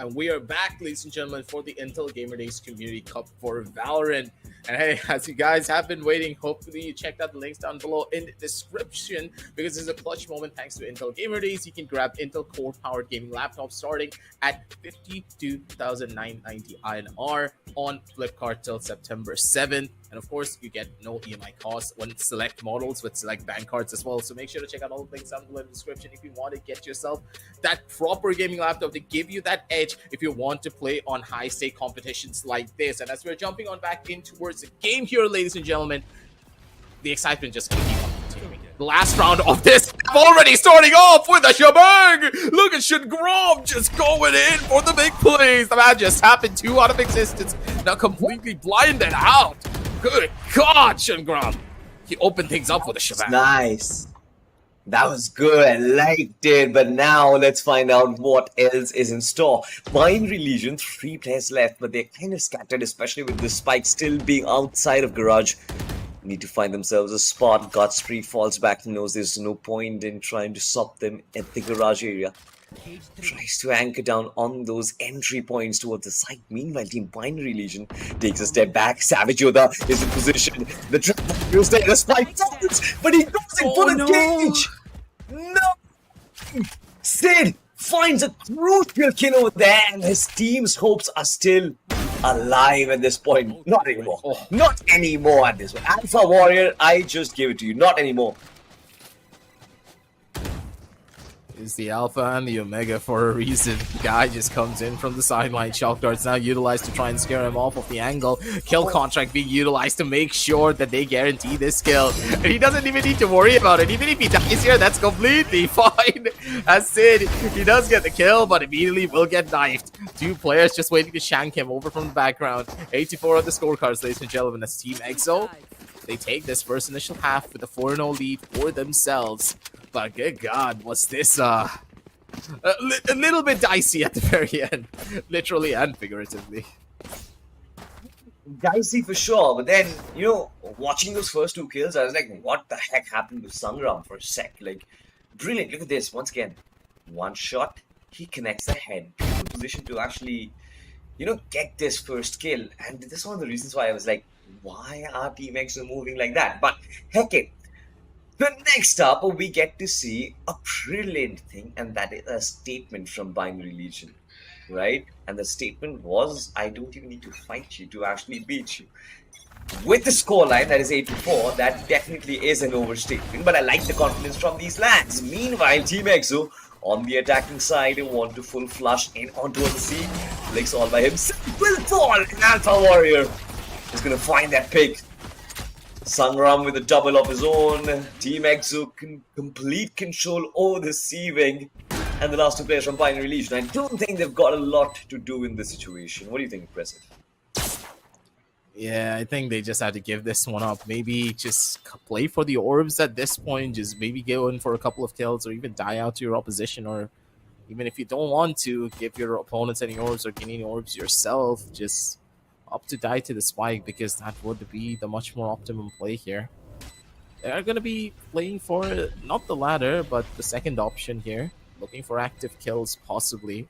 And we are back, ladies and gentlemen, for the Intel Gamer Days Community Cup for Valorant. And hey, as you guys have been waiting, hopefully you checked out the links down below in the description, because this is a clutch moment thanks to Intel Gamer Days. You can grab Intel Core-powered gaming laptops starting at 52,990 INR on Flipkart till September 7th. And of course, you get no EMI cost when select models with select bank cards as well. So make sure to check out all the links down below in the description if you want to get yourself that proper gaming laptop to give you that edge if you want to play on high-stake competitions like this. And as we're jumping on back in towards the game here, ladies and gentlemen, the excitement just keeps on continuing. The last round of this already starting off with a shebang. Look at Shungrom just going in for the big plays. The man just happened 2 out of existence, now completely blinded out. Good God, Shungrom. He opened things up with a shebang. Nice. That was good. I liked it. But now let's find out what else is in store. Binary Legion, 3 players left, but they're kind of scattered, especially with the spike still being outside of Garage. Need to find themselves a spot. Godspree falls back and knows there's no point in trying to stop them at the Garage area. Tries to anchor down on those entry points towards the site. Meanwhile, Team Binary Legion takes a step back. Savage Yoda is in position. The trap is there. The spike falls, but he goes in for the cage. No! Sid finds a crucial kill over there, and his team's hopes are still alive at this point. Not anymore. Not anymore at this point. Alpha Warrior, I just give it to you. Not anymore. Is the Alpha and the Omega for a reason. Guy just comes in from the sideline. Shock darts now utilized to try and scare him off of the angle. Kill contract being utilized to make sure that they guarantee this kill. And he doesn't even need to worry about it. Even if he dies here, that's completely fine. As Sid, he does get the kill, but immediately will get knifed. 2 players just waiting to shank him over from the background. 84 on the scorecards, ladies and gentlemen, as Team EXO, they take this first initial half with a 4-0 lead for themselves. But good God, was this a little bit dicey at the very end, literally and figuratively. Dicey for sure, but then, you know, watching those first 2 kills, I was like, what the heck happened to Sangram for a sec? Like, brilliant. Look at this. Once again, 1 shot, he connects the head. Beautiful position to actually, you know, get this first kill. And this is one of the reasons why I was like, why are Team EXO moving like that? But heck it. But next up, we get to see a brilliant thing, and that is a statement from Binary Legion, right? And the statement was, I don't even need to fight you to actually beat you. With the scoreline, that is 8-4, that definitely is an overstatement, but I like the confidence from these lads. Meanwhile, Team EXO, on the attacking side, want to full flush in onto the sea. Flicks all by himself, will fall, and Alpha Warrior is going to find that pick. Sangram with a double of his own. Team EXO can complete control over the sea wing. And the last 2 players from Binary Legion. I don't think they've got a lot to do in this situation. What do you think, Impressive? Yeah, I think they just had to give this one up. Maybe just play for the orbs at this point. Just maybe go in for a couple of kills, or even die out to your opposition. Or even if you don't want to, give your opponents any orbs or gain any orbs yourself. Just up to die to the spike, because that would be the much more optimum play here. They're going to be playing for not the ladder, but the second option here. Looking for active kills, possibly,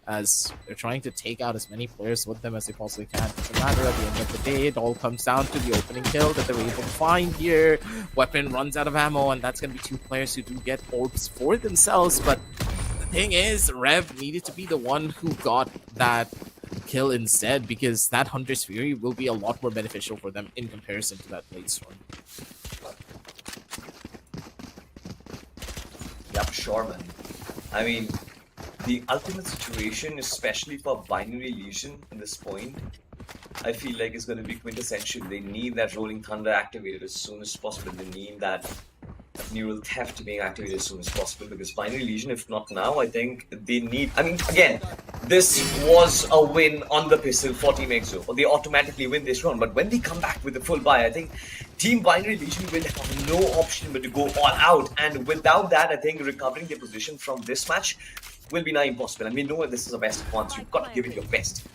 as they're trying to take out as many players with them as they possibly can. It doesn't matter at the end of the day. It all comes down to the opening kill that they're able to find here. Weapon runs out of ammo, and that's going to be 2 players who do get orbs for themselves. But the thing is, Rev needed to be the one who got that kill instead, because that Hunter's Fury will be a lot more beneficial for them in comparison to that Blade Storm. Yeah, for sure, man. I mean, the ultimate situation, especially for Binary Legion at this point, I feel like is going to be quintessential. They need that Rolling Thunder activated as soon as possible. They need that Neural Theft being activated as soon as possible, because Binary Legion, if not now, I think they need... I mean, again, this was a win on the pistol for Team EXO. They automatically win this round, but when they come back with the full buy, I think Team Binary Legion will have no option but to go all out. And without that, I think recovering their position from this match will be now impossible. And we know this is a best of 1, so you've got to give it your best.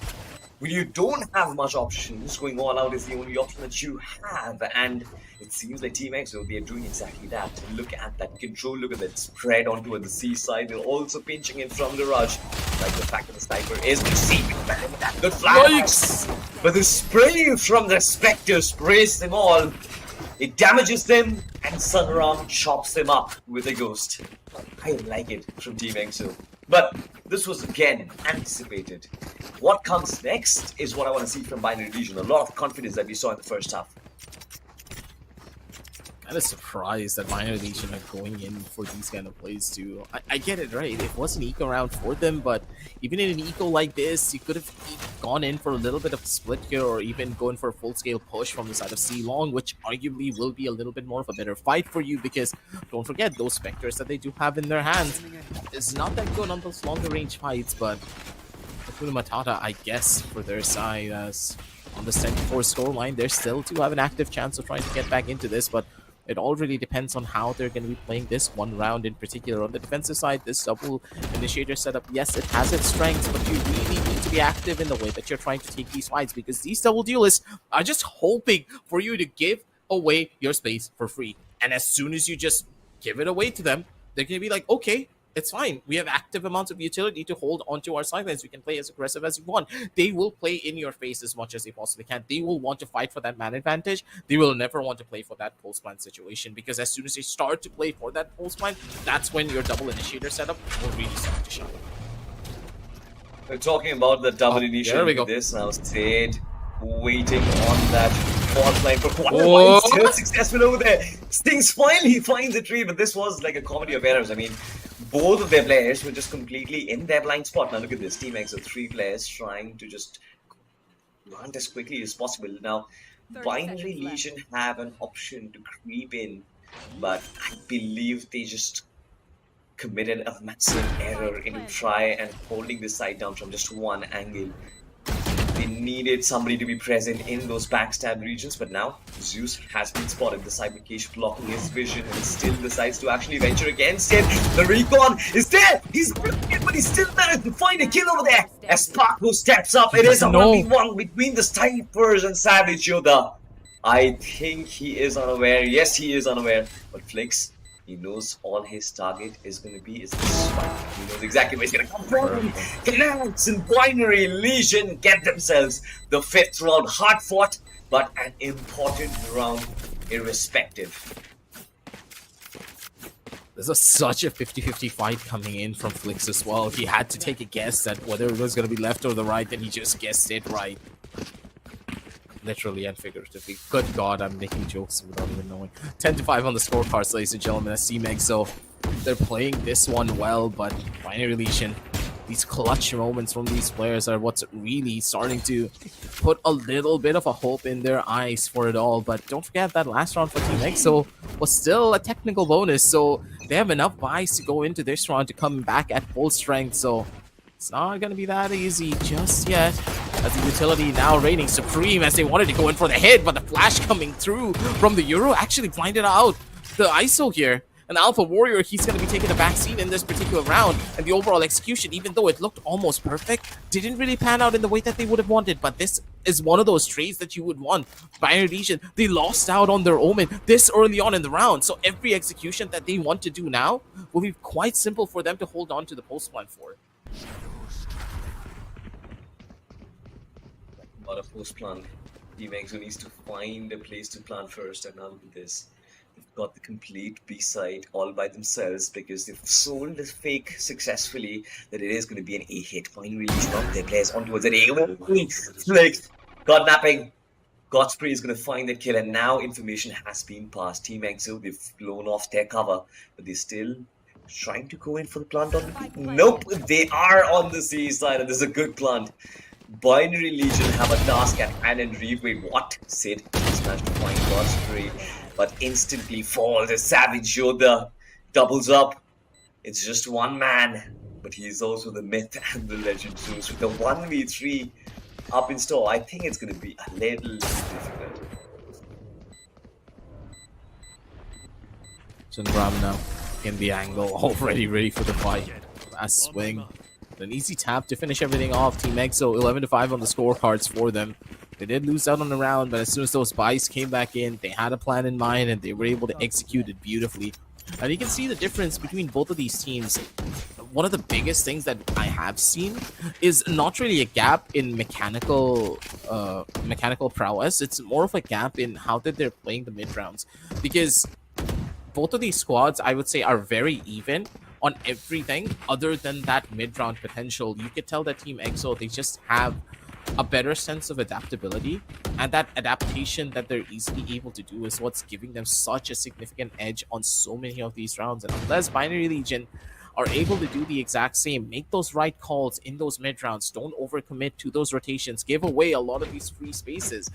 when you don't have much options, going all out is the only option that you have. And it seems like Team X, they're doing exactly that. Look at that control, look at that spread onto the seaside. They're also pinching in from the rush. Like the fact that the sniper is receiving that good flash. But the spray from the Spectre sprays them all. It damages them, and Sunram chops them up with a ghost. I like it from Team EXO. But this was again anticipated. What comes next is what I want to see from Binary Legion. A lot of confidence that we saw in the first half. Kind of surprised that Binary Legion are going in for these kind of plays too. I get it, right? It was an eco round for them, but even in an eco like this, you could have gone in for a little bit of a split here, or even going for a full-scale push from the side of C Long, which arguably will be a little bit more of a better fight for you, because don't forget, those Spectres that they do have in their hands is not that good on those longer range fights. But Hakuna Matata, I guess, for their side, as on the 10-4 scoreline, they still do have an active chance of trying to get back into this, but it all really depends on how they're going to be playing this one round in particular. On the defensive side, this double initiator setup, yes, it has its strengths, but you really need to be active in the way that you're trying to take these fights, because these double duelists are just hoping for you to give away your space for free. And as soon as you just give it away to them, they're going to be like, okay, it's fine. We have active amounts of utility to hold onto our sidelines. We can play as aggressive as you want. They will play in your face as much as they possibly can. They will want to fight for that man advantage. They will never want to play for that post plant situation, because as soon as they start to play for that post plant, that's when your double initiator setup will really start to shine. We're talking about the double initiator. There we go. This now stayed waiting on that fault line for quite a while. Still successful over there. Stings finally finds a tree, but this was like a comedy of errors. I mean, both of their players were just completely in their blind spot. Now look at this. Team X of 3 players trying to just run as quickly as possible. Now, Binary Legion have an option to creep in, but I believe they just committed a massive error in try and holding this side down from just one angle. They needed somebody to be present in those backstab regions, but now Zeus has been spotted. The Cyber Cage blocking his vision, and still decides to actually venture against it. The recon is there! He's brilliant, but he still managed to find a kill over there! As Paco steps up, it is a 1v1 between the Snipers and Savage Yoda. I think he is unaware. Yes, he is unaware. But Flix, he knows all his target is going to be is this spike. He knows exactly where he's going to come from. Canals and Binary Legion get themselves the 5th round. Hard fought, but an important round irrespective. There's such a 50-50 fight coming in from Flix as well. He had to take a guess at whether it was going to be left or the right, and he just guessed it right. Literally and figuratively. Good God, I'm making jokes without even knowing. 10-5 on the scorecards, ladies and gentlemen, as C-Meg. So they're playing this one well, but Binary Legion, these clutch moments from these players are what's really starting to put a little bit of a hope in their eyes for it all. But don't forget that last round for Team EXO was still a technical bonus, so they have enough buys to go into this round to come back at full strength. So it's not going to be that easy just yet, as the utility now reigning supreme, as they wanted to go in for the hit, but the flash coming through from the Euro actually blinded out the ISO here. An Alpha Warrior, he's going to be taking the back seat in this particular round, and the overall execution, even though it looked almost perfect, didn't really pan out in the way that they would have wanted. But this is one of those trades that you would want. Binary Legion, they lost out on their Omen this early on in the round, so every execution that they want to do now will be quite simple for them to hold on to the post plant for. About a post plant. Team EXO needs to find a place to plant first, and now look at this. They've got the complete B side all by themselves because they've sold the fake successfully that it is going to be an A hit. Finally released on their players on towards an A. Like, God napping. Godspree is going to find that kill, and now information has been passed. Team EXO, they've blown off their cover, but they're still trying to go in for the plant on the B. Nope, they are on the C side, and this is a good plant. Binary Legion have a task at hand, and wait, what? Sid has managed to find Godspree, but instantly falls as Savage Yoda doubles up. It's just one man, but he's also the myth and the legend too. With the 1v3 up in store, I think it's going to be a little difficult. Sunram now in the angle, already ready for the fight. Last swing. An easy tap to finish everything off. Team EXO 11-5 on the scorecards for them. They did lose out on the round, but as soon as those buys came back in, they had a plan in mind and they were able to execute it beautifully. And you can see the difference between both of these teams. One of the biggest things that I have seen is not really a gap in mechanical prowess. It's more of a gap in how that they're playing the mid rounds, because both of these squads, I would say, are very even on everything other than that mid-round potential. You could tell that Team EXO, they just have a better sense of adaptability, and that adaptation that they're easily able to do is what's giving them such a significant edge on so many of these rounds. And unless Binary Legion are able to do the exact same, make those right calls in those mid-rounds, don't overcommit to those rotations, give away a lot of these free spaces,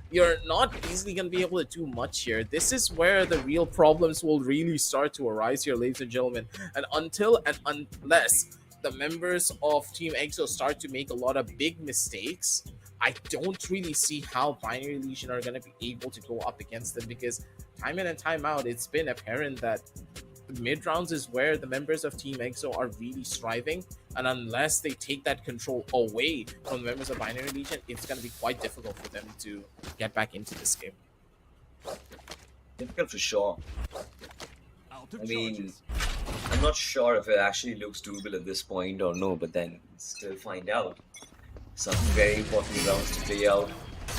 you're not easily going to be able to do much here. This is where the real problems will really start to arise here, ladies and gentlemen. And until and unless the members of Team EXO start to make a lot of big mistakes, I don't really see how Binary Legion are going to be able to go up against them, because time in and time out, it's been apparent that the mid rounds is where the members of Team EXO are really striving, and unless they take that control away from the members of Binary Legion, it's going to be quite difficult for them to get back into this game. Difficult for sure. I mean, I'm not sure if it actually looks doable at this point or no, but then still find out. Some very important rounds to play out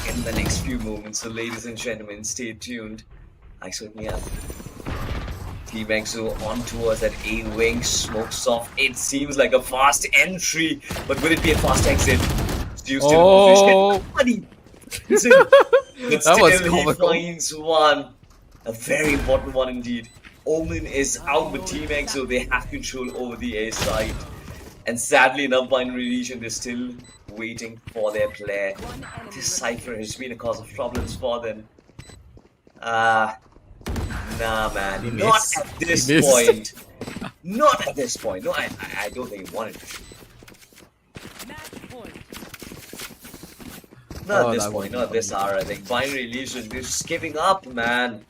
in the next few moments. So, ladies and gentlemen, stay tuned. I certainly am. Team EXO on towards that A wing, smokes off. It seems like a fast entry, but will it be a fast exit? Still in position. Buddy. But still, he finds one. A very important one indeed. Omen is out with Team EXO. They have control over the A side. And sadly enough, Binary Legion is still waiting for their player. This Cypher has been a cause of problems for them. Nah, man. Not at this point. Not at this point. No, I don't think he wanted to. Not at this point. Not at this hour. I think Binary Legion, they're just giving up, man.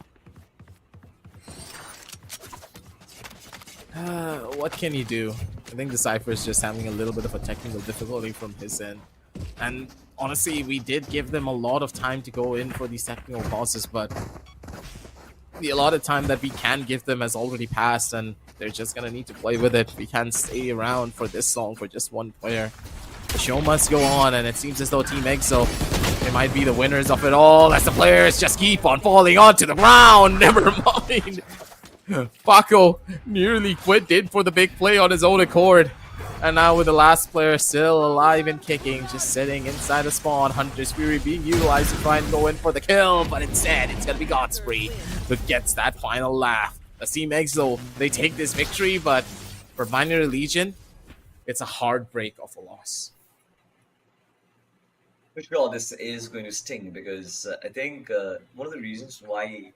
What can you do? I think the Cypher is just having a little bit of a technical difficulty from his end. And honestly, we did give them a lot of time to go in for these technical pauses, but the allotted time that we can give them has already passed, and they're just gonna need to play with it. We can't stay around for this long for just one player. The show must go on, and it seems as though Team EXO, they might be the winners of it all, as the players just keep on falling onto the ground. Never mind. Paco nearly quit in for the big play on his own accord. And now with the last player still alive and kicking, just sitting inside the spawn, Hunter's Fury being utilized to try and go in for the kill, but instead it's gonna be Godspree who gets that final laugh. The Team EXO, they take this victory, but for Binary Legion, it's a heartbreak of a loss. For sure, this is going to sting, because I think one of the reasons why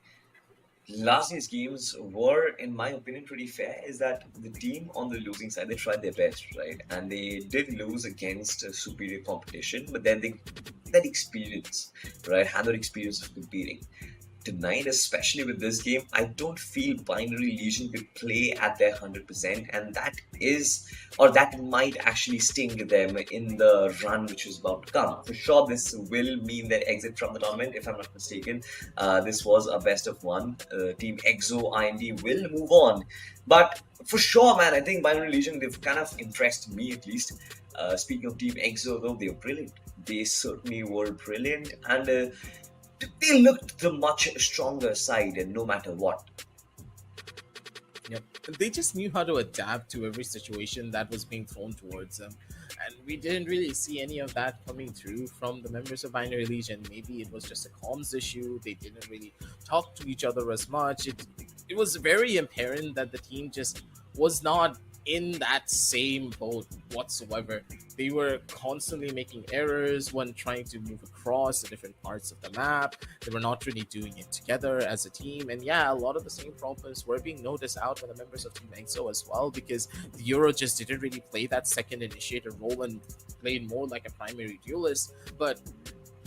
last year's games were, in my opinion, pretty fair is that the team on the losing side, they tried their best, right? And they did lose against a superior competition, but then they had experience, right? Had that experience of competing. Tonight, especially with this game, I don't feel Binary Legion could play at their 100%, and that is, or that might actually sting them in the run which is about to come. For sure, this will mean their exit from the tournament, if I'm not mistaken. This was a best of one. Team EXO, IND will move on. But for sure, man, I think Binary Legion, they've kind of impressed me at least. Speaking of Team EXO, though, they were brilliant. They certainly were brilliant, and they looked the much stronger side, and no matter what. Yep. They just knew how to adapt to every situation that was being thrown towards them. And we didn't really see any of that coming through from the members of Binary Legion. Maybe it was just a comms issue. They didn't really talk to each other as much. It was very apparent that the team just was not in that same boat whatsoever. They were constantly making errors when trying to move across the different parts of the map. They were not really doing it together as a team. And yeah, a lot of the same problems were being noticed out by the members of Team EXO as well, because the Euro just didn't really play that second initiator role and played more like a primary duelist. But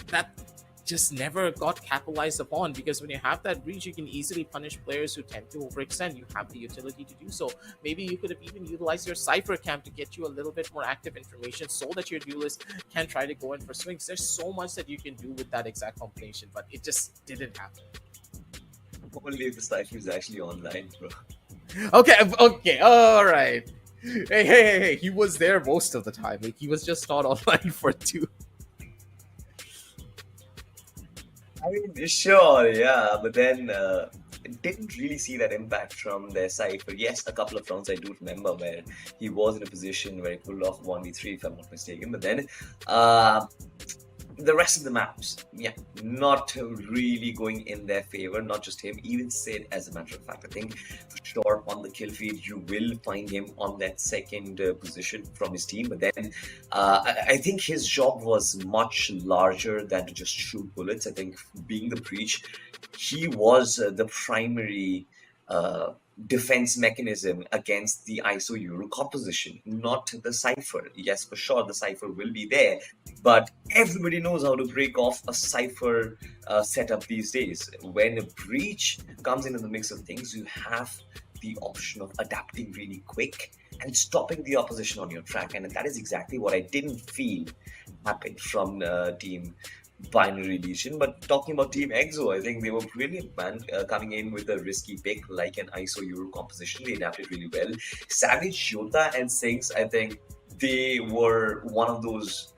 that just never got capitalized upon, because when you have that breach, you can easily punish players who tend to overextend. You have the utility to do so. Maybe you could have even utilized your Cypher Cam to get you a little bit more active information so that your duelist can try to go in for swings. There's so much that you can do with that exact combination, but it just didn't happen. Only if the Cypher is actually online, bro. Okay, all right. Hey, he was there most of the time. Like, he was just not online for 2. I mean, sure, yeah, but then didn't really see that impact from their side. But yes, a couple of rounds I do remember where he was in a position where he pulled off 1v3, if I'm not mistaken. But then the rest of the maps, yeah, not really going in their favor. Not just him, even Sid, as a matter of fact. I think for sure on the kill feed, you will find him on that second position from his team. But then I think his job was much larger than to just shoot bullets. I think being the breach, he was the primary defense mechanism against the ISO Euro composition, not the Cypher. Yes, for sure, the Cypher will be there, but everybody knows how to break off a Cypher setup these days. When a breach comes into the mix of things, you have the option of adapting really quick and stopping the opposition on your track, and that is exactly what I didn't feel happened from Team Binary Legion. But talking about Team Exo, I think they were brilliant, man, coming in with a risky pick like an ISO Euro composition. They adapted really well. Savage, Jota, and Sinks, I think they were one of those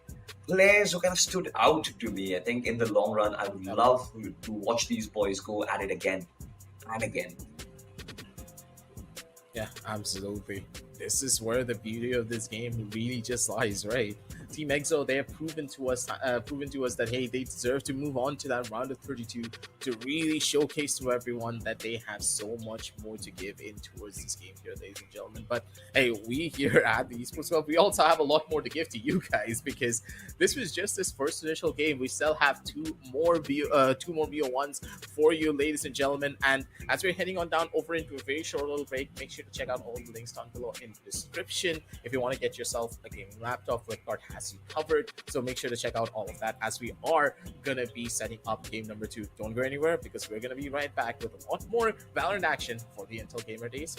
players who kind of stood out to me. I think in the long run, I would love to watch these boys go at it again and again. Yeah, absolutely. This is where the beauty of this game really just lies, right? Team Exo, they have proven to us that, hey, they deserve to move on to that round of 32 to really showcase to everyone that they have so much more to give in towards this game here, ladies and gentlemen. But hey, we here at the Esports Club, we also have a lot more to give to you guys, because this was just this first initial game. We still have two more VO1s for you, ladies and gentlemen. And as we're heading on down over into a very short little break, make sure to check out all the links down below in the description. If you want to get yourself a gaming laptop, Flipkart has you covered. So make sure to check out all of that, as we are going to be setting up game number 2. Don't go anywhere, because we're going to be right back with a lot more Valorant action for the Intel Gamer Days.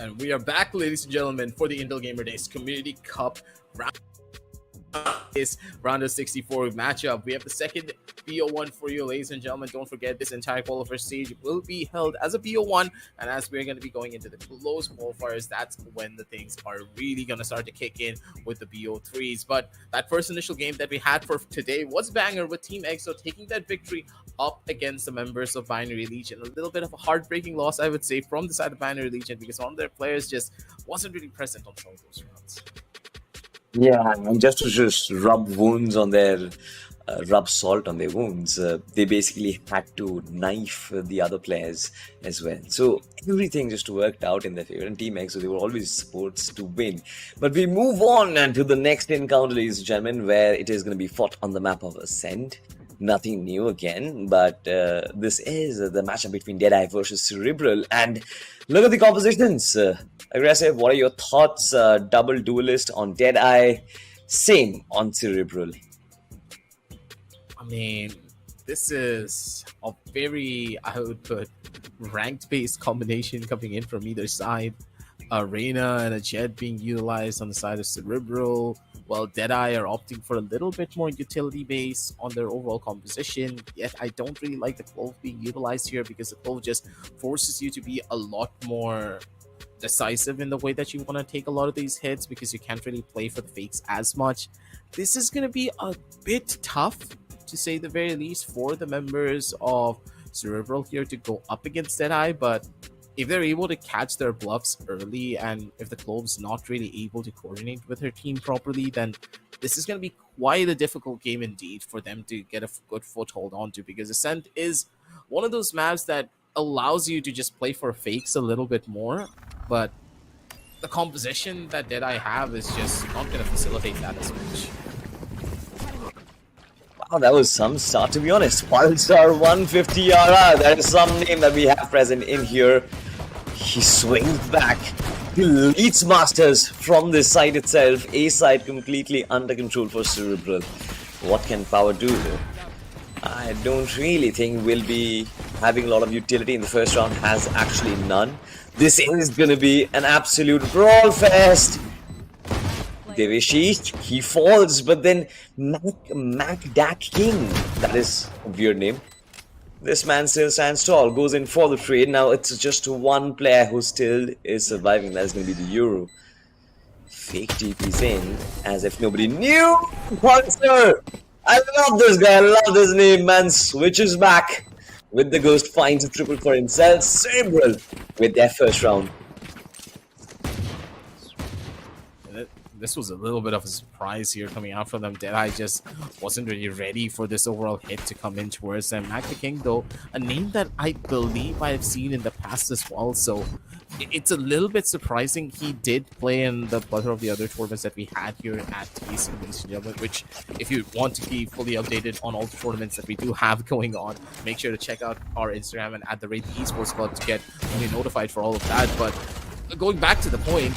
And we are back, ladies and gentlemen, for the Intel Gamer Days Community Cup round. This round of 64 matchup. We have the second BO1 for you, ladies and gentlemen. Don't forget, this entire qualifier stage will be held as a BO1, and as we're going to be going into the close qualifiers, that's when the things are really going to start to kick in with the BO3s. But that first initial game that we had for today was banger, with Team EXO taking that victory up against the members of Binary Legion. A little bit of a heartbreaking loss, I would say, from the side of Binary Legion, because one of their players just wasn't really present on some of those rounds. Yeah, and just to rub wounds on their, rub salt on their wounds, they basically had to knife the other players as well. So everything just worked out in their favor. And Team X, so they were always supposed to win. But we move on and to the next encounter, ladies and gentlemen, where it is going to be fought on the map of Ascent. Nothing new again, but this is the matchup between Deadeye versus Cerebral. And look at the compositions. Aggressive, what are your thoughts? Double duelist on Deadeye, same on Cerebral. I mean, this is a very, I would put, ranked-based combination coming in from either side. Arena and a Jet being utilized on the side of Cerebral, while Deadeye are opting for a little bit more utility base on their overall composition. Yet I don't really like the Clove being utilized here, because the Clove just forces you to be a lot more decisive in the way that you want to take a lot of these hits, because you can't really play for the fakes as much. This is going to be a bit tough, to say the very least, for the members of Cerebral here to go up against Deadeye, but if they're able to catch their bluffs early, and if the Clove's not really able to coordinate with her team properly, then this is going to be quite a difficult game indeed for them to get a good foothold onto, because Ascent is one of those maps that allows you to just play for fakes a little bit more, but the composition that Deadeye have is just not going to facilitate that as much. Wow, that was some start, to be honest. Pulsar 150 Yara, that is some name that we have present in here. He swings back. He leads Masters from this side itself. A side completely under control for Cerebral. What can Power do? I don't really think we'll be having a lot of utility in the first round. Has actually none. This is going to be an absolute brawl fest. Devishish, he falls, but then Mac Dak King, that is a weird name. This man still stands tall, goes in for the trade. Now it's just one player who still is surviving. That is going to be the Euro. Fake TP's in, as if nobody knew. Pulsar! I love this guy, I love this name, man. Switches back with the Ghost, finds a triple for himself. Cerebral with their first round. This was a little bit of a surprise here coming out from them. Deadeye just wasn't really ready for this overall hit to come in towards them. Mac the King, though, a name that I believe I have seen in the past as well, so it's a little bit surprising. He did play in the plethora of the other tournaments that we had here at TBC, ladies and gentlemen, which, if you want to be fully updated on all the tournaments that we do have going on, make sure to check out our Instagram and @Esports Club to get notified for all of that. But going back to the point,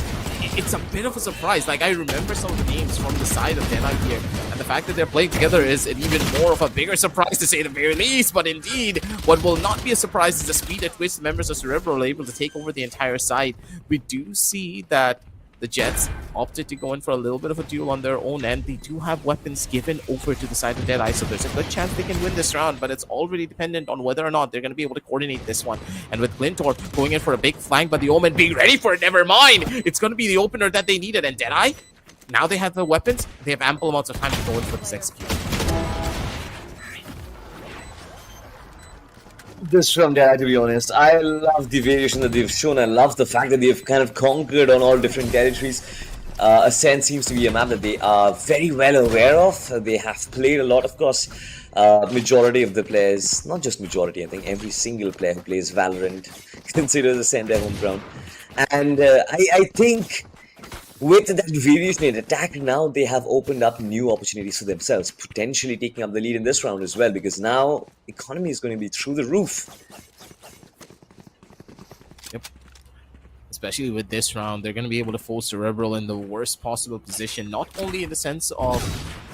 it's a bit of a surprise. Like, I remember some of the names from the side of Deadeye here, and the fact that they're playing together is an even more of a bigger surprise, to say the very least. But indeed, what will not be a surprise is the speed at which the members of Cerebral are able to take over the entire side. We do see that the Jets opted to go in for a little bit of a duel on their own end. They do have weapons given over to the side of Deadeye, so there's a good chance they can win this round, but it's already dependent on whether or not they're going to be able to coordinate this one. And with Glintor going in for a big flank, but the Omen being ready for it, never mind! It's going to be the opener that they needed, and Deadeye, now they have the weapons, they have ample amounts of time to go in for this execution. This from Deadeye, to be honest. I love the variation that they've shown. I love the fact that they've kind of conquered on all different territories. Ascent seems to be a map that they are very well aware of. They have played a lot, of course. Majority of the players, not just majority, I think every single player who plays Valorant considers Ascent their home ground. And I think with that variation in attack, now they have opened up new opportunities for themselves, potentially taking up the lead in this round as well, because now economy is going to be through the roof. Yep. Especially with this round, they're going to be able to force Cerebral in the worst possible position, not only in the sense of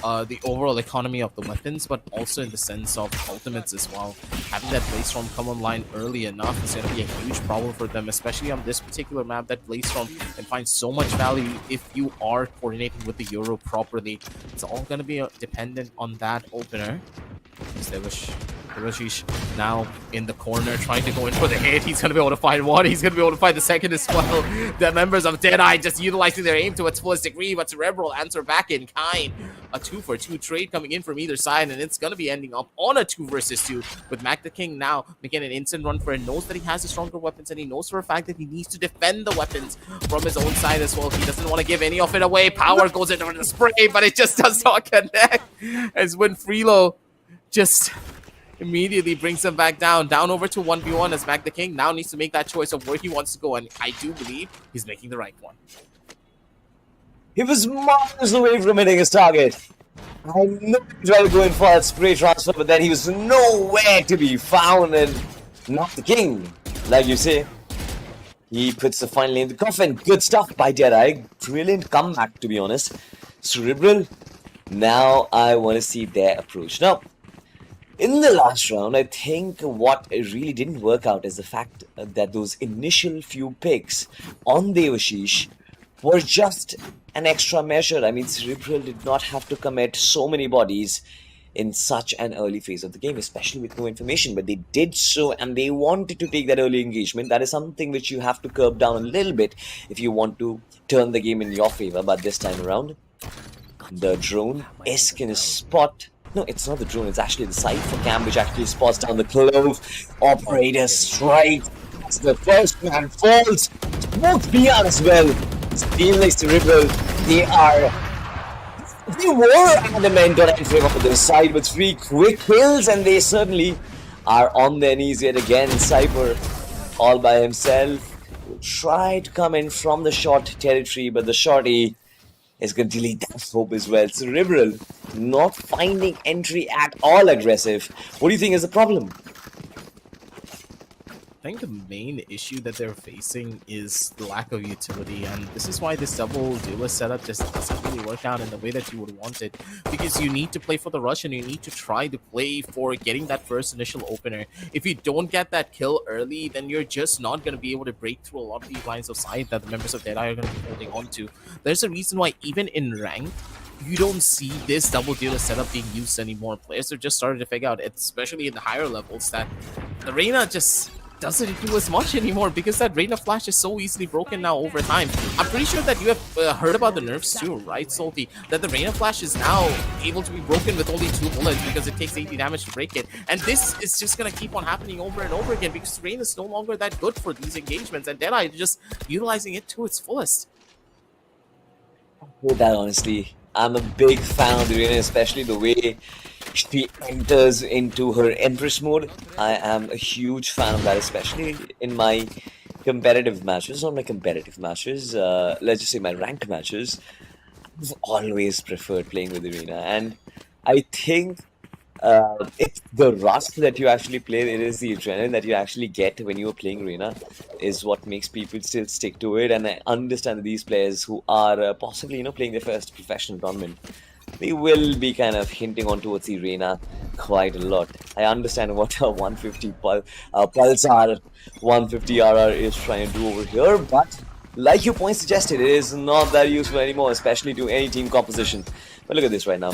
the overall economy of the weapons, but also in the sense of ultimates as well. Having that Blaze Storm come online early enough is going to be a huge problem for them, especially on this particular map. That Blaze Storm can find so much value if you are coordinating with the Euro properly. It's all going to be dependent on that opener. Devashish now in the corner trying to go in for the hit. He's going to be able to find one. He's going to be able to find the second as well. The members of Deadeye just utilizing their aim to its fullest degree, but Cerebral answer back in kind. A 2-for-2 trade coming in from either side, and it's going to be ending up on a 2 versus 2 with Mac the King now making an instant run for it. Knows that he has the stronger weapons, and he knows for a fact that he needs to defend the weapons from his own side as well. He doesn't want to give any of it away. Power goes into the spray, but it just does not connect. As when Freelo just immediately brings him back down over to 1v1 as Mac the King now needs to make that choice of where he wants to go, and I do believe he's making the right one. He was miles away from hitting his target. I know he tried to go in for that spray transfer, but then he was nowhere to be found, and not the king, like you say. He puts the final in the coffin. Good stuff by Deadeye. Brilliant comeback, to be honest. Cerebral, now I want to see their approach. Now, in the last round, I think what really didn't work out is the fact that those initial few picks on Devashish were just an extra measure. I mean, Cerebral did not have to commit so many bodies in such an early phase of the game, especially with no information, but they did so, and they wanted to take that early engagement. That is something which you have to curb down a little bit if you want to turn the game in your favor. But this time around, the drone is in a spot. No, it's not the drone, it's actually the Cypher cam which actually spots down the clove. Operator strike. The first man falls. Both PR as well. Feel like Cerebral, they were adamant on entering off the side with 3 quick kills, and they certainly are on their knees yet again. Cypher all by himself will try to come in from the short territory, but the shorty is going to delete that hope as well. Cerebral not finding entry at all aggressive. What do you think is the problem? I think the main issue that they're facing is the lack of utility, and this is why this double duelist setup just doesn't really work out in the way that you would want it, because you need to play for the rush and you need to try to play for getting that first initial opener. If you don't get that kill early, then you're just not going to be able to break through a lot of these lines of sight that the members of Deadeye are going to be holding on to. There's a reason why even in ranked, you don't see this double duelist setup being used anymore. Players are just starting to figure out, especially in the higher levels, that the Reyna just doesn't do as much anymore because that Reyna flash is so easily broken now over time. I'm pretty sure that you have heard about the nerfs too, right, Salty? That the Reyna flash is now able to be broken with only 2 bullets because it takes 80 damage to break it. And this is just going to keep on happening over and over again because Reyna is no longer that good for these engagements, and Deadeye is just utilizing it to its fullest. With that, honestly, I'm a big fan of the Reyna, especially the way she enters into her Empress mode. I am a huge fan of that, especially in my competitive matches. Not my competitive matches, let's just say my ranked matches. I've always preferred playing with the Reyna, and I think it's the rust that you actually play, it is the adrenaline that you actually get when you are playing Reyna is what makes people still stick to it. And I understand that these players who are possibly, playing their first professional tournament, they will be kind of hinting on towards the Reyna quite a lot. I understand what a 150 Pulsar 150 RR is trying to do over here, but like your point suggested, it is not that useful anymore, especially to any team composition. But look at this right now.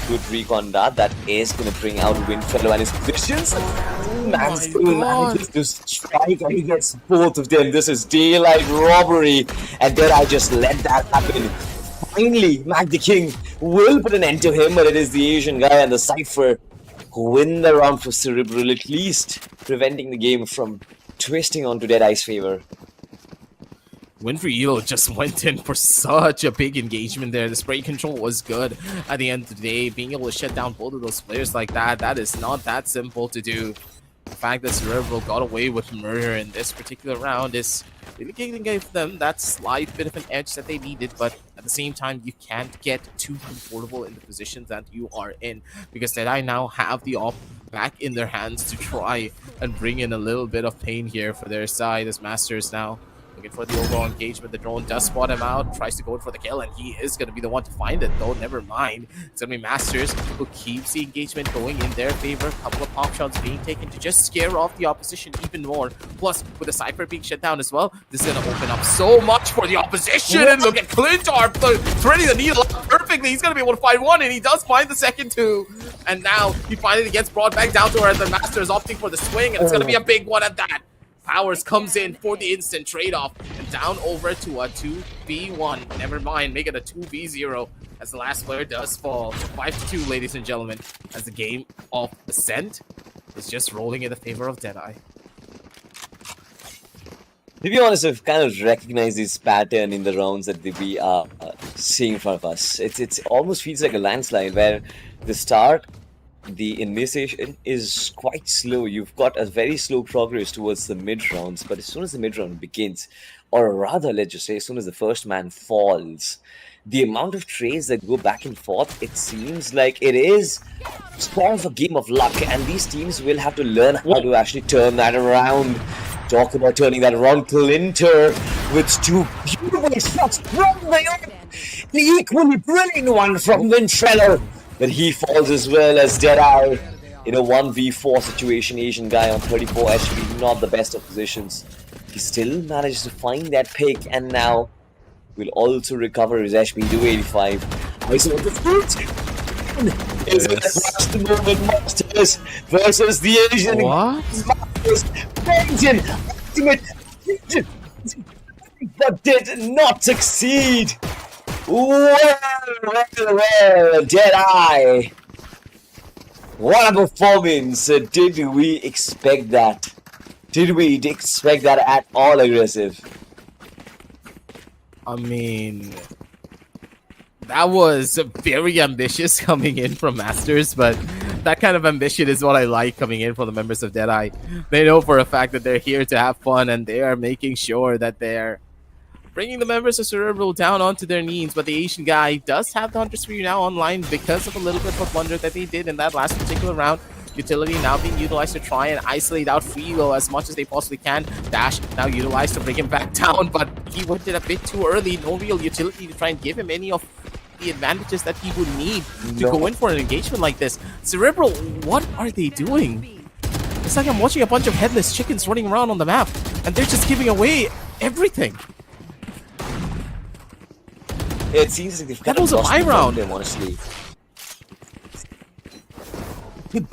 Good recon that is going to bring out Windfellow and his visions. Man still manages to strike and he gets both of them. This is daylight robbery, and then I just let that happen. Finally, Mac the King will put an end to him, but it is the Asian guy and the Cypher who win the round for Cerebral, at least preventing the game from twisting onto Deadeye's favor. Winfrey Elo just went in for such a big engagement there. The spray control was good at the end of the day. Being able to shut down both of those players like that is not that simple to do. The fact that Cerebral got away with murder in this particular round is really giving them that slight bit of an edge that they needed, but at the same time, you can't get too comfortable in the positions that you are in, because Deadeye now have the op back in their hands to try and bring in a little bit of pain here for their side as Masters now Looking for the overall engagement. The drone does spot him out, tries to go for the kill, and he is going to be the one to find it, though. Never mind. It's going to be Masters who keeps the engagement going in their favor. A couple of pop shots being taken to just scare off the opposition even more. Plus, with the Cypher being shut down as well, this is going to open up so much for the opposition. And look at Clintar threading the needle up perfectly. He's going to be able to find one, and he does find the second two. And now he finally gets brought back down to earth. The Master is opting for the swing, and it's going to be a big one at that. Powers comes in for the instant trade-off and down over to a 2v1. Never mind, make it a 2v0 as the last player does fall. 5-2, ladies and gentlemen, as the game of Ascent is just rolling in the favor of Deadeye. To be honest, I've kind of recognized this pattern in the rounds that we are seeing in front of us. It almost feels like a landslide where the start, the initiation is quite slow. You've got a very slow progress towards the mid rounds, but as soon as the mid round begins, or rather, let's just say, as soon as the first man falls, the amount of trades that go back and forth, it seems like it is sort of a game of luck, and these teams will have to learn how to actually turn that around. Talk about turning that around. Clintar with two beautiful shots from the equally brilliant one from Ventrello. But he falls as well as Deadeye in a 1v4 situation. Asian guy on 34 HP, not the best of positions. He still manages to find that pick, and now will also recover his HP to 85. I saw the fruit. Is it the moment Masters versus the Asian Masters? Asian ultimate, but did not succeed. Well, Deadeye. What a performance. Did we expect that? Did we expect that at all aggressive? I mean, that was very ambitious coming in from Masters, but that kind of ambition is what I like coming in from the members of Deadeye. They know for a fact that they're here to have fun, and they are making sure that they're bringing the members of Cerebral down onto their knees. But the Asian guy does have the Hunter Spear now online because of a little bit of blunder that they did in that last particular round. Utility now being utilized to try and isolate out Freelo as much as they possibly can. Dash now utilized to bring him back down, but he went it a bit too early. No real utility to try and give him any of the advantages that he would need to go in for an engagement like this. Cerebral, what are they doing? It's like I'm watching a bunch of headless chickens running around on the map, and they're just giving away everything. It seems like they've that was a high round. Them, honestly.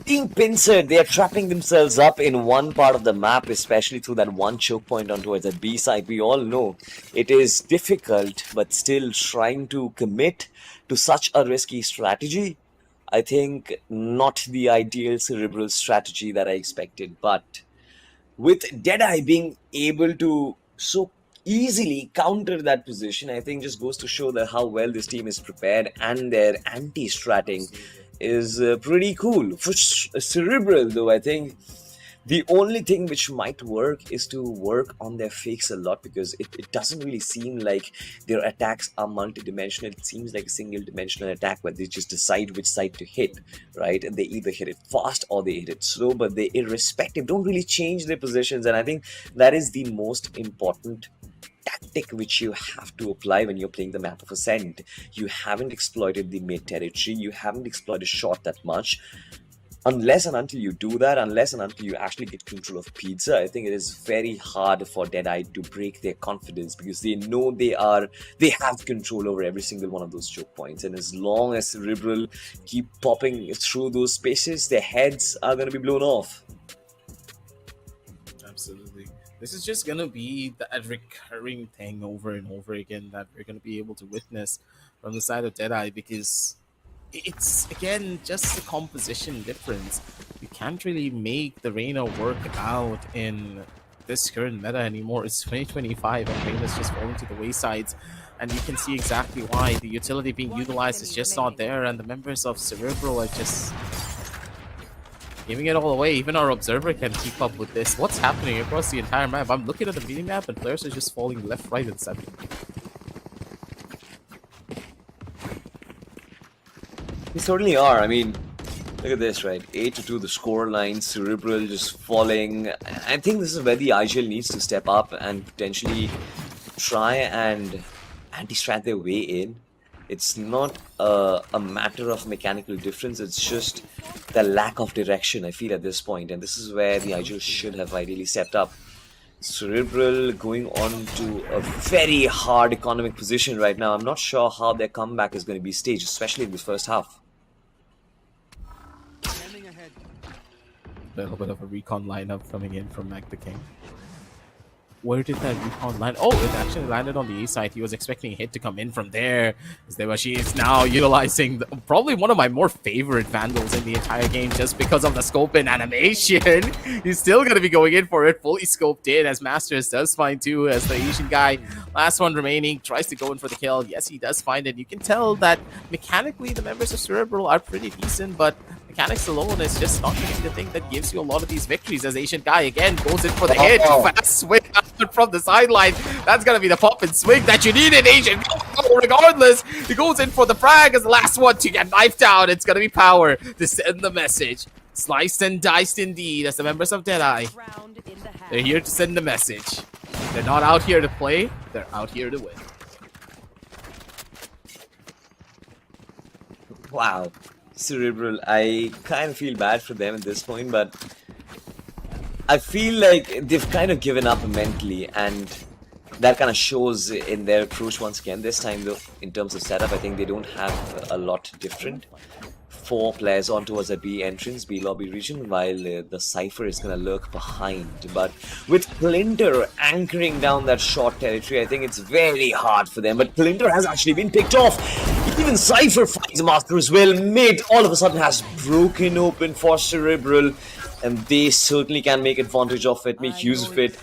Being pincered, they are trapping themselves up in one part of the map, especially through that one choke point on towards that B side. We all know it is difficult, but still trying to commit to such a risky strategy, I think not the ideal Cerebral strategy that I expected. But with Deadeye being able to so easily counter that position, I think just goes to show that how well this team is prepared, and their anti-stratting is pretty cool. For Cerebral though, I think the only thing which might work is to work on their fakes a lot, because it doesn't really seem like their attacks are multi-dimensional. It seems like a single-dimensional attack where they just decide which side to hit, right? And they either hit it fast or they hit it slow, but they, irrespective, don't really change their positions. And I think that is the most important tactic which you have to apply when you're playing the map of Ascent. You haven't exploited the mid territory, you haven't exploited short that much. Unless and until you do that, unless and until you actually get control of Pizza, I think it is very hard for Deadeye to break their confidence, because they know they have control over every single one of those choke points. And as long as Cerebral keep popping through those spaces, their heads are going to be blown off. Absolutely. This is just going to be that recurring thing over and over again that we're going to be able to witness from the side of Deadeye, because it's, again, just a composition difference. You can't really make the Reyna work out in this current meta anymore. It's 2025 and Reyna's just falling to the waysides, and you can see exactly why. The utility being utilized is just not there, and the members of Cerebral are just giving it all away. Even our observer can keep up with this. What's happening across the entire map? I'm looking at the mini map and players are just falling left, right, and center. They certainly are. I mean, Look at this, right? 8-2, the score line, Cerebral just falling. I think this is where the IGL needs to step up and potentially try and anti-strat their way in. It's not a matter of mechanical difference, it's just the lack of direction, I feel, at this point. And this is where the IGL should have ideally stepped up. Cerebral going on to a very hard economic position right now. I'm not sure how their comeback is going to be staged, especially in this first half. A little bit of a recon lineup coming in from Mac the King. Where did that recon land? Oh, it actually landed on the A side. He was expecting a hit to come in from there. Debashi is now utilizing probably one of my more favorite Vandals in the entire game just because of the scope and animation. He's still going to be going in for it, fully scoped in, as Masters does find two as the Asian guy. Last one remaining, tries to go in for the kill. Yes, he does find it. You can tell that mechanically the members of Cerebral are pretty decent, but mechanics alone is just not going to be the thing that gives you a lot of these victories, as Asian guy again goes in for the hit. Fast swing out from the sideline. That's going to be the pop and swing that you need in Asian. Regardless, he goes in for the frag as the last one to get knifed out. It's going to be Power to send the message. Sliced and diced indeed as the members of Deadeye. They're here to send the message. They're not out here to play. They're out here to win. Wow. Cerebral, I kind of feel bad for them at this point, but I feel like they've kind of given up mentally, and that kind of shows in their approach once again. This time, though, in terms of setup, I think they don't have a lot different. 4 players on towards the B entrance, B lobby region, while the Cypher is going to lurk behind. But with Plinter anchoring down that short territory, I think it's very hard for them. But Plinter has actually been picked off. Even Cypher finds Master as well. Mid all of a sudden has broken open for Cerebral, and they certainly can make advantage of it, make use of it.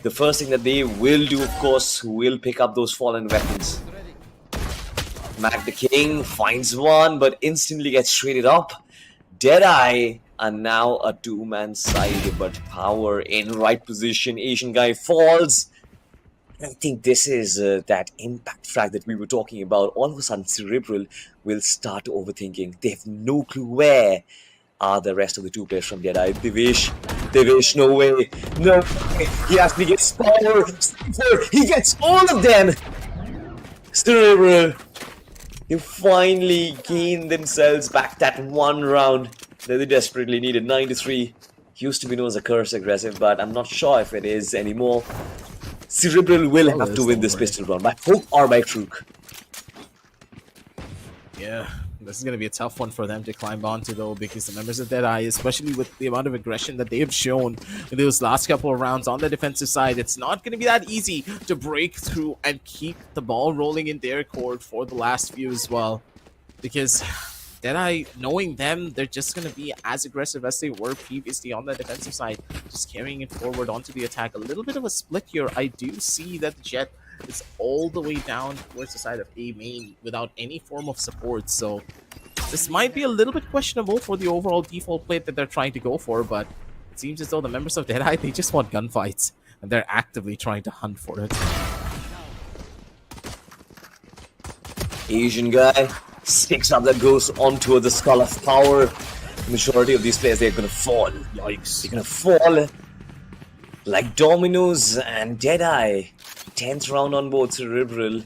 The first thing that they will do, of course, will pick up those fallen weapons. Mac the King finds one, but instantly gets traded up. Deadeye are now a 2-man side, but Power in right position. Asian guy falls. I think this is that impact frag that we were talking about. All of a sudden, Cerebral will start overthinking. They have no clue where are the rest of the 2 players from Deadeye. Devish, no way. No way. He actually gets Power. He gets all of them. Cerebral, they finally gain themselves back that one round that they desperately needed. 9-3. Used to be known as a curse aggressive, but I'm not sure if it is anymore. Cerebral will have to win this pistol round by hook or by crook. Yeah, this is going to be a tough one for them to climb onto, though, because the members of Deadeye, especially with the amount of aggression that they have shown in those last couple of rounds on the defensive side, it's not going to be that easy to break through and keep the ball rolling in their court for the last few as well. Because Deadeye, knowing them, they're just going to be as aggressive as they were previously on the defensive side, just carrying it forward onto the attack. A little bit of a split here. I do see that the Jet is all the way down towards the side of A main without any form of support, so this might be a little bit questionable for the overall default play that they're trying to go for, but it seems as though the members of Deadeye, they just want gunfights, and they're actively trying to hunt for it. Asian guy sticks up that goes onto the Skull of Power. Majority of these players, they're gonna fall. Yikes. They're gonna fall like dominoes, and Deadeye 10th round on board Cerebral.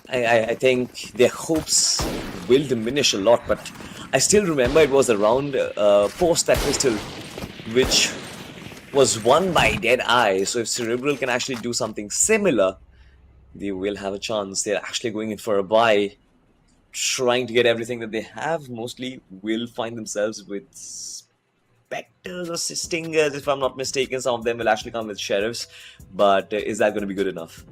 I think their hopes will diminish a lot, but I still remember it was around post that pistol, which was won by Deadeye. So if Cerebral can actually do something similar, they will have a chance. They're actually going in for a buy, trying to get everything that they have. Mostly will find themselves with Spectres or Stingers, if I'm not mistaken. Some of them will actually come with Sheriffs, but is that going to be good enough?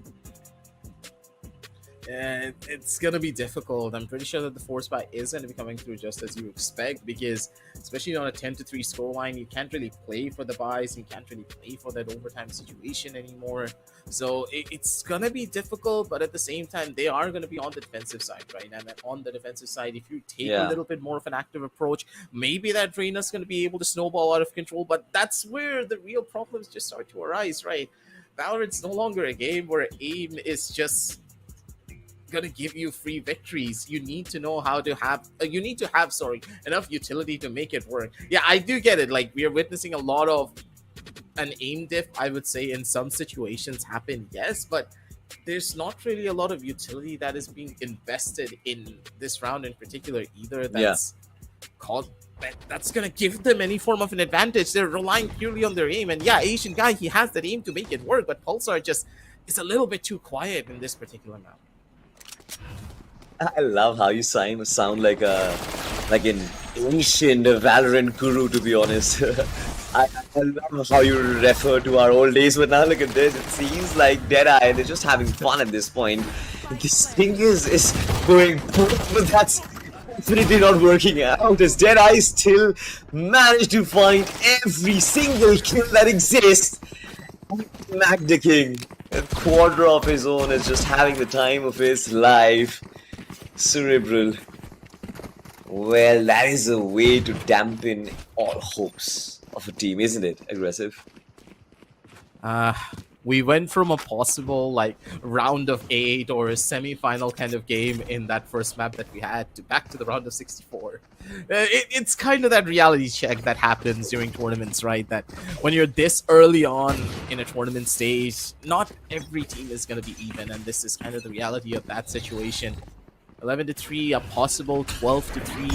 It's going to be difficult. I'm pretty sure that the force buy is going to be coming through just as you expect, because especially on a 10-3 scoreline, you can't really play for the buys, you can't really play for that overtime situation anymore. So it's going to be difficult, but at the same time, they are going to be on the defensive side, right? And on the defensive side, if you take a little bit more of an active approach, maybe that Reina's going to be able to snowball out of control, but that's where the real problems just start to arise, right? Valorant's no longer a game where aim is just gonna give you free victories. You need to know how to have enough utility to make it work. Yeah, I do get it. Like, we are witnessing a lot of an aim diff, I would say, in some situations happen, yes, but there's not really a lot of utility that is being invested in this round in particular either. That's gonna give them any form of an advantage. They're relying purely on their aim, and yeah, Asian guy, he has that aim to make it work, but Pulsar just is a little bit too quiet in this particular map. I love how you sound like an ancient Valorant guru, to be honest. I love how you refer to our old days, but now look at this. It seems like Deadeye, they're just having fun at this point. This thing is going, but that's definitely not working out, as Deadeye still managed to find every single kill that exists. Mac the King, a quarter of his own, is just having the time of his life. Cerebral. Well, that is a way to dampen all hopes of a team, isn't it? Aggressive. We went from a possible like round of 8 or a semi-final kind of game in that first map that we had to back to the round of 64. It's kind of that reality check that happens during tournaments, right? That when you're this early on in a tournament stage, not every team is going to be even, and this is kind of the reality of that situation. 11-3, a possible 12-3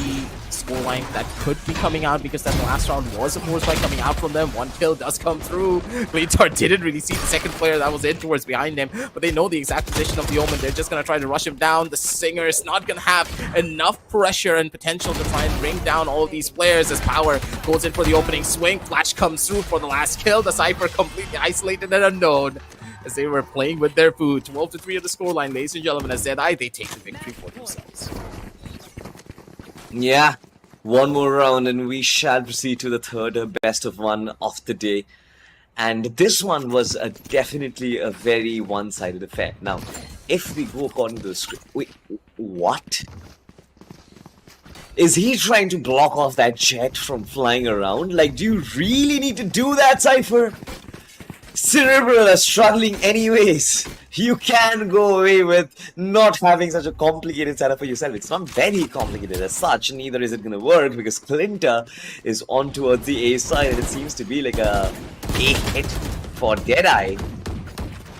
scoreline that could be coming out, because that last round was a force fight coming out from them. One kill does come through. Bleetar didn't really see the second player that was in towards behind him, but they know the exact position of the Omen. They're just going to try to rush him down. The Singer is not going to have enough pressure and potential to try and bring down all of these players, as Power goes in for the opening swing. Flash comes through for the last kill. The Cypher completely isolated and unknown, as they were playing with their food. 12-3 of the scoreline, ladies and gentlemen, as Deadeye, they take the victory for themselves. Yeah, one more round and we shall proceed to the third best of one of the day. And this one was definitely a very one-sided affair. Now, if we go according to the script... Wait, what? Is he trying to block off that jet from flying around? Like, do you really need to do that, Cypher? Cerebral is struggling anyways. You can go away with not having such a complicated setup for yourself. It's not very complicated as such, neither is it going to work, because Clinta is on towards the A side, and it seems to be like a hit for Deadeye.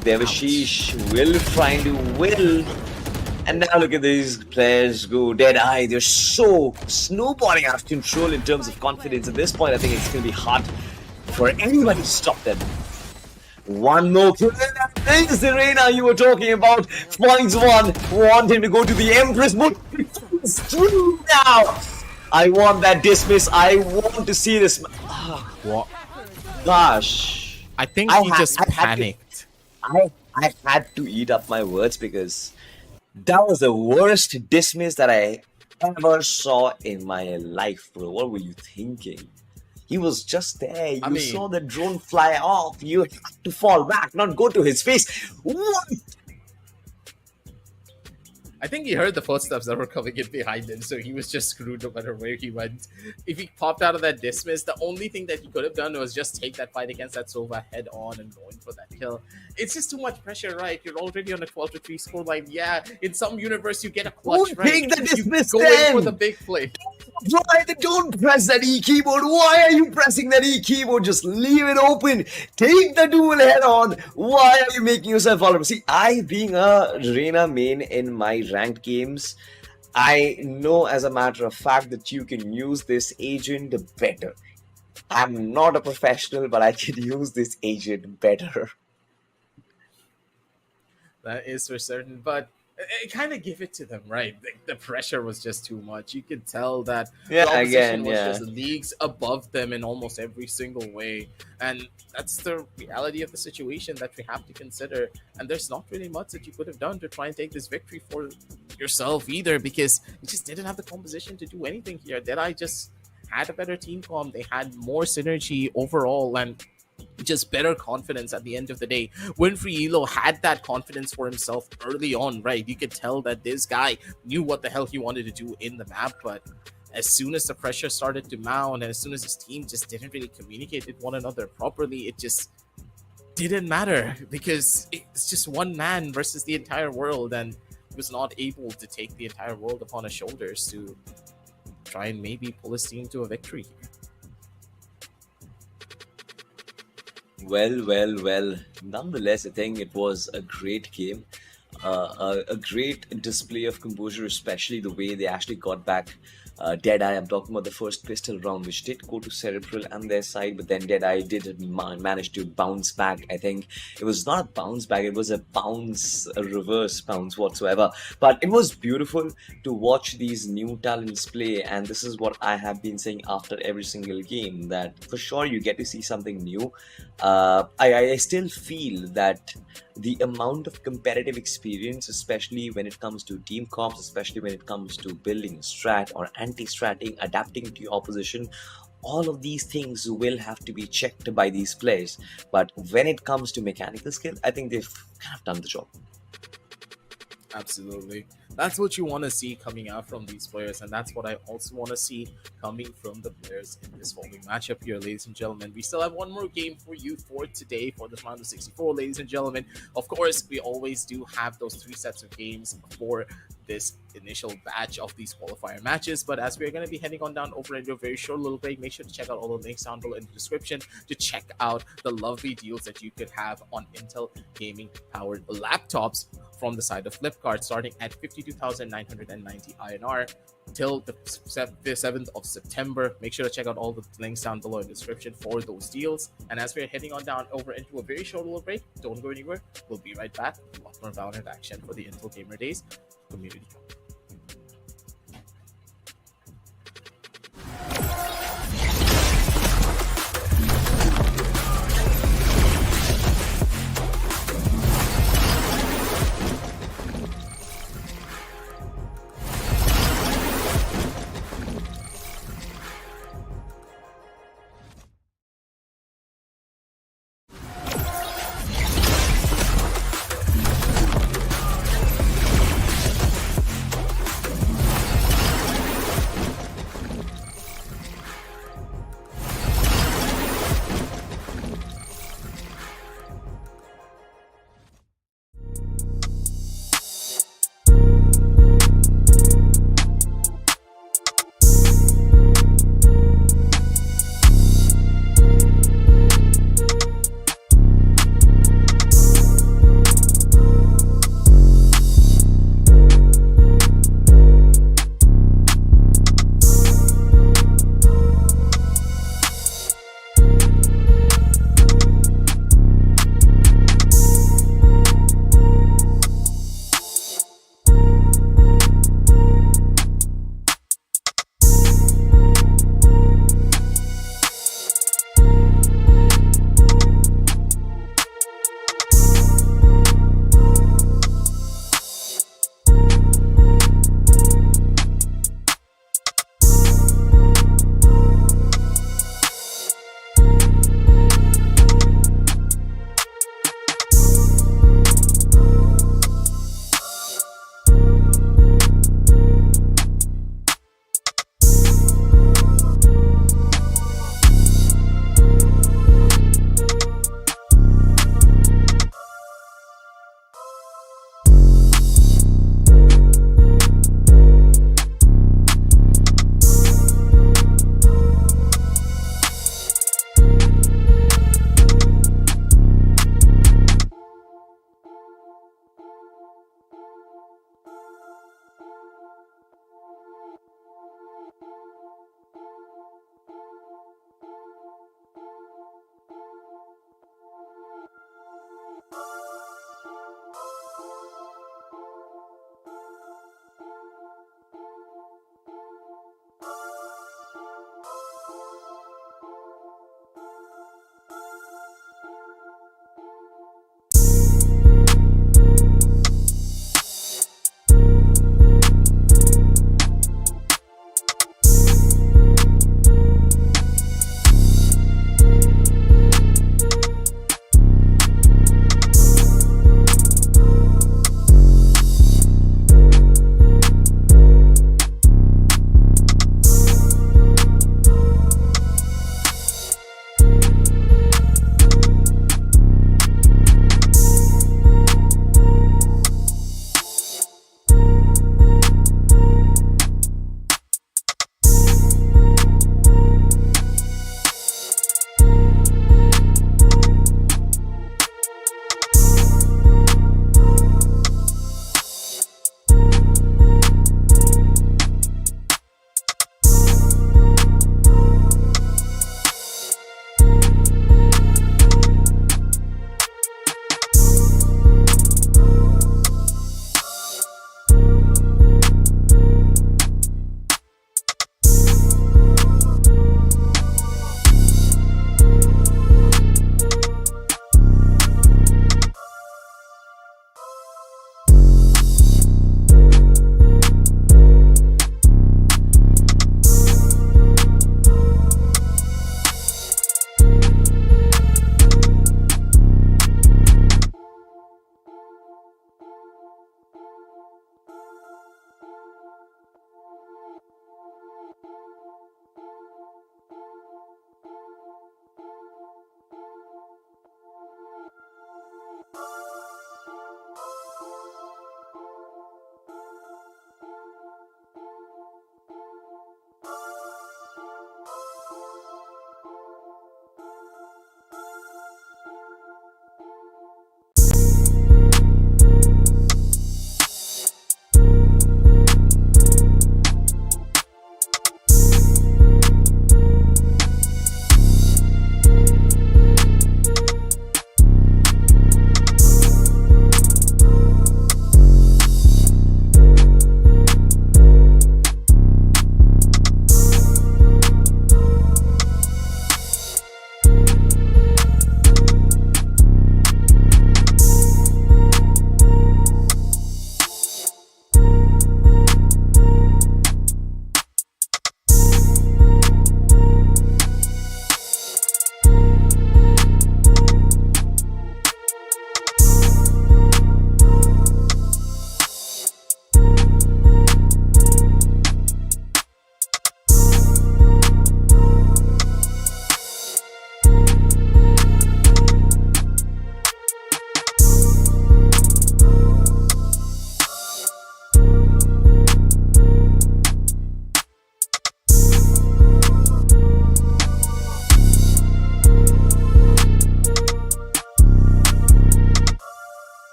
Devashish will trying to will. And now look at these players go. Deadeye, they're so snowballing out of control in terms of confidence. At this point, I think it's going to be hard for anybody to stop them. One more kill. That is the Reina you were talking about. Points one. Want him to go to the Empress, but it's through now. I want that dismiss. I want to see this. What? Gosh. I think he just panicked. I had to eat up my words, because that was the worst dismiss that I ever saw in my life, bro. What were you thinking? He was just there. You saw the drone fly off. You had to fall back, not go to his face. What? I think he heard the footsteps that were coming in behind him, so he was just screwed no matter where he went. If he popped out of that dismiss, the only thing that he could have done was just take that fight against that Sova head on and going for that kill. It's just too much pressure, right? You're already on a 12-3 scoreline. Yeah, in some universe you get a clutch, right? Take the dismiss, you go in for the big play. Why don't press that E keyboard? Why are you pressing that E keyboard? Just leave it open. Take the duel head on. Why are you making yourself vulnerable? See, I being a Reina main in my ranked games, I know as a matter of fact that you can use this agent better. I'm not a professional, but I can use this agent better. That is for certain, but it kind of give it to them, right? The pressure was just too much. You could tell that the opposition was just leagues above them in almost every single way, and that's the reality of the situation that we have to consider. And there's not really much that you could have done to try and take this victory for yourself either, because you just didn't have the composition to do anything here. Deadeye just had a better team comm. They had more synergy overall, and just better confidence at the end of the day. Winfrey Elo had that confidence for himself early on, right? You could tell that this guy knew what the hell he wanted to do in the map, but as soon as the pressure started to mount, and as soon as his team just didn't really communicate with one another properly, it just didn't matter, because it's just one man versus the entire world. And was not able to take the entire world upon his shoulders to try and maybe pull his team to a victory here. Well. Nonetheless, I think it was a great game. A great display of composure, especially the way they actually got back Deadeye. I'm talking about the first pistol round, which did go to Cerebral and their side, but then Deadeye did manage to bounce back. I think it was not a bounce back, it was a reverse bounce whatsoever. But it was beautiful to watch these new talents play, and this is what I have been saying after every single game, that for sure you get to see something new. I still feel that the amount of competitive experience, especially when it comes to team comps, especially when it comes to building strat or anti-stratting, adapting to your opposition, all of these things will have to be checked by these players. But when it comes to mechanical skill, I think they've kind of done the job. Absolutely. That's what you want to see coming out from these players, and that's what I also want to see coming from the players in this following matchup here, ladies and gentlemen. We still have one more game for you for today, for this round of 64, ladies and gentlemen. Of course, we always do have those 3 sets of games for this initial batch of these qualifier matches, but as we're going to be heading on down over into a very short little break, make sure to check out all the links down below in the description to check out the lovely deals that you could have on Intel gaming powered laptops from the side of Flipkart, starting at 52,990 INR till the 7th of September. Make sure to check out all the links down below in the description for those deals. And as we're heading on down over into a very short little break, don't go anywhere. We'll be right back with a lot more Valorant action for the Intel Gamer Days community.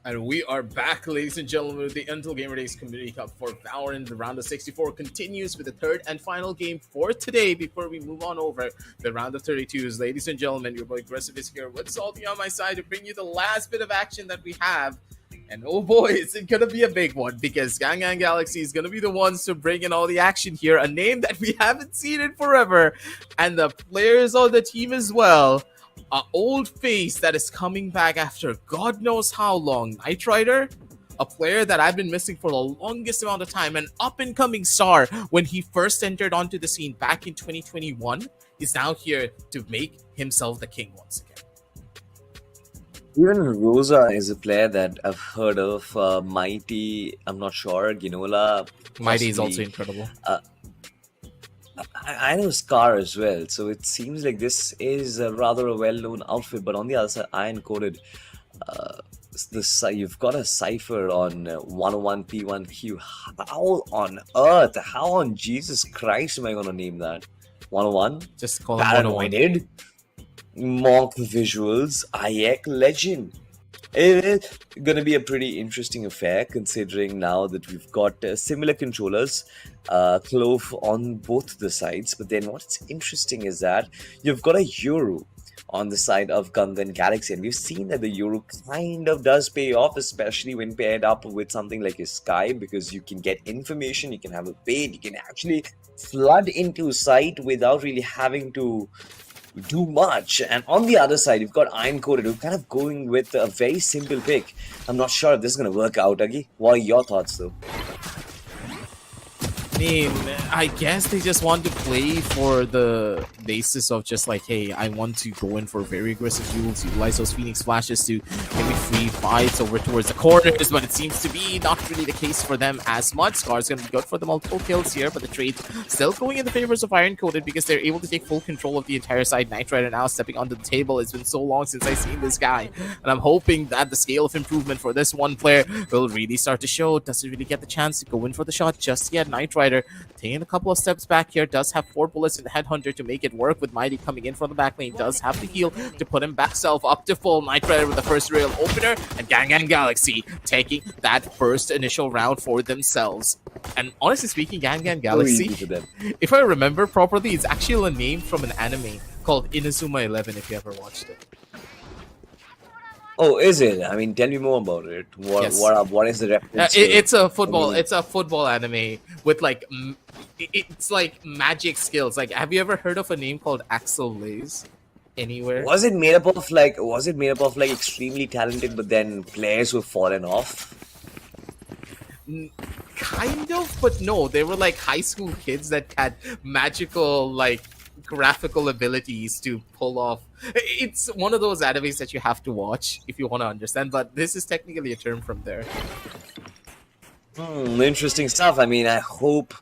And we are back, ladies and gentlemen, with the Intel Gamer Days Community Cup for Valorant. The round of 64 continues with the third and final game for today before we move on over the round of 32s. Ladies and gentlemen, your boy Aggressive is here with Salty on my side to bring you the last bit of action that we have. And oh boy, is it going to be a big one, because Gangan Galaxy is going to be the ones to bring in all the action here. A name that we haven't seen in forever. And the players on the team as well. An old face that is coming back after God knows how long. Knight Rider, a player that I've been missing for the longest amount of time. An up-and-coming star when he first entered onto the scene back in 2021. Is now here to make himself the king once again. Even Rosa is a player that I've heard of. Mighty, I'm not sure. Ginola. Mighty is possibly. also incredible. I know Scar as well, so it seems like this is rather a well-known outfit. But on the other side, Iron Coded, you've got a cipher on 101 P1Q. How on earth? How on Jesus Christ am I going to name that? 101? Just call him 101. Paranoided, Monk Visuals, IEC Legend. It is going to be a pretty interesting affair, considering now that we've got similar controllers, Clove on both the sides. But then what's interesting is that you've got a Euro on the side of Gangan Galaxy, and we've seen that the Euro kind of does pay off, especially when paired up with something like a Sky, because you can get information, you can have a bait, you can actually flood into sight without really having to do much. And on the other side, you've got Iron Coded, who kind of going with a very simple pick. I'm not sure if this is going to work out, Agi. What are your thoughts, though? I mean, I guess they just want to play for the basis of just like, hey, I want to go in for very aggressive duels, utilize those Phoenix flashes to maybe free fights over towards the corners, but it seems to be not really the case for them as much. Scar's going to be good for the multiple kills here, but the trade still going in the favors of Iron Coded because they're able to take full control of the entire side. Knight Rider now stepping onto the table. It's been so long since I've seen this guy, and I'm hoping that the scale of improvement for this one player will really start to show. Doesn't really get the chance to go in for the shot just yet. Knight Rider taking a couple of steps back here, does have 4 bullets in the Headhunter to make it work, with Mighty coming in from the back lane, does have the heal to put him back self up to full. Knight Rider with the first real opener, and Gangan Galaxy taking that first initial round for themselves. And honestly speaking, Gangan Galaxy, if I remember properly, it's actually a name from an anime called Inazuma 11, if you ever watched it. Oh, is it? I mean, tell me more about it. What is the reference? It's a football. It's a football anime with like it's like magic skills. Like, have you ever heard of a name called Axel Lays anywhere? Was it made up of like extremely talented, but then players were fallen off? Kind of, but no. They were like high school kids that had magical like graphical abilities to pull off. It's one of those animes that you have to watch if you want to understand, but this is technically a term from there. Interesting stuff. I mean, I hope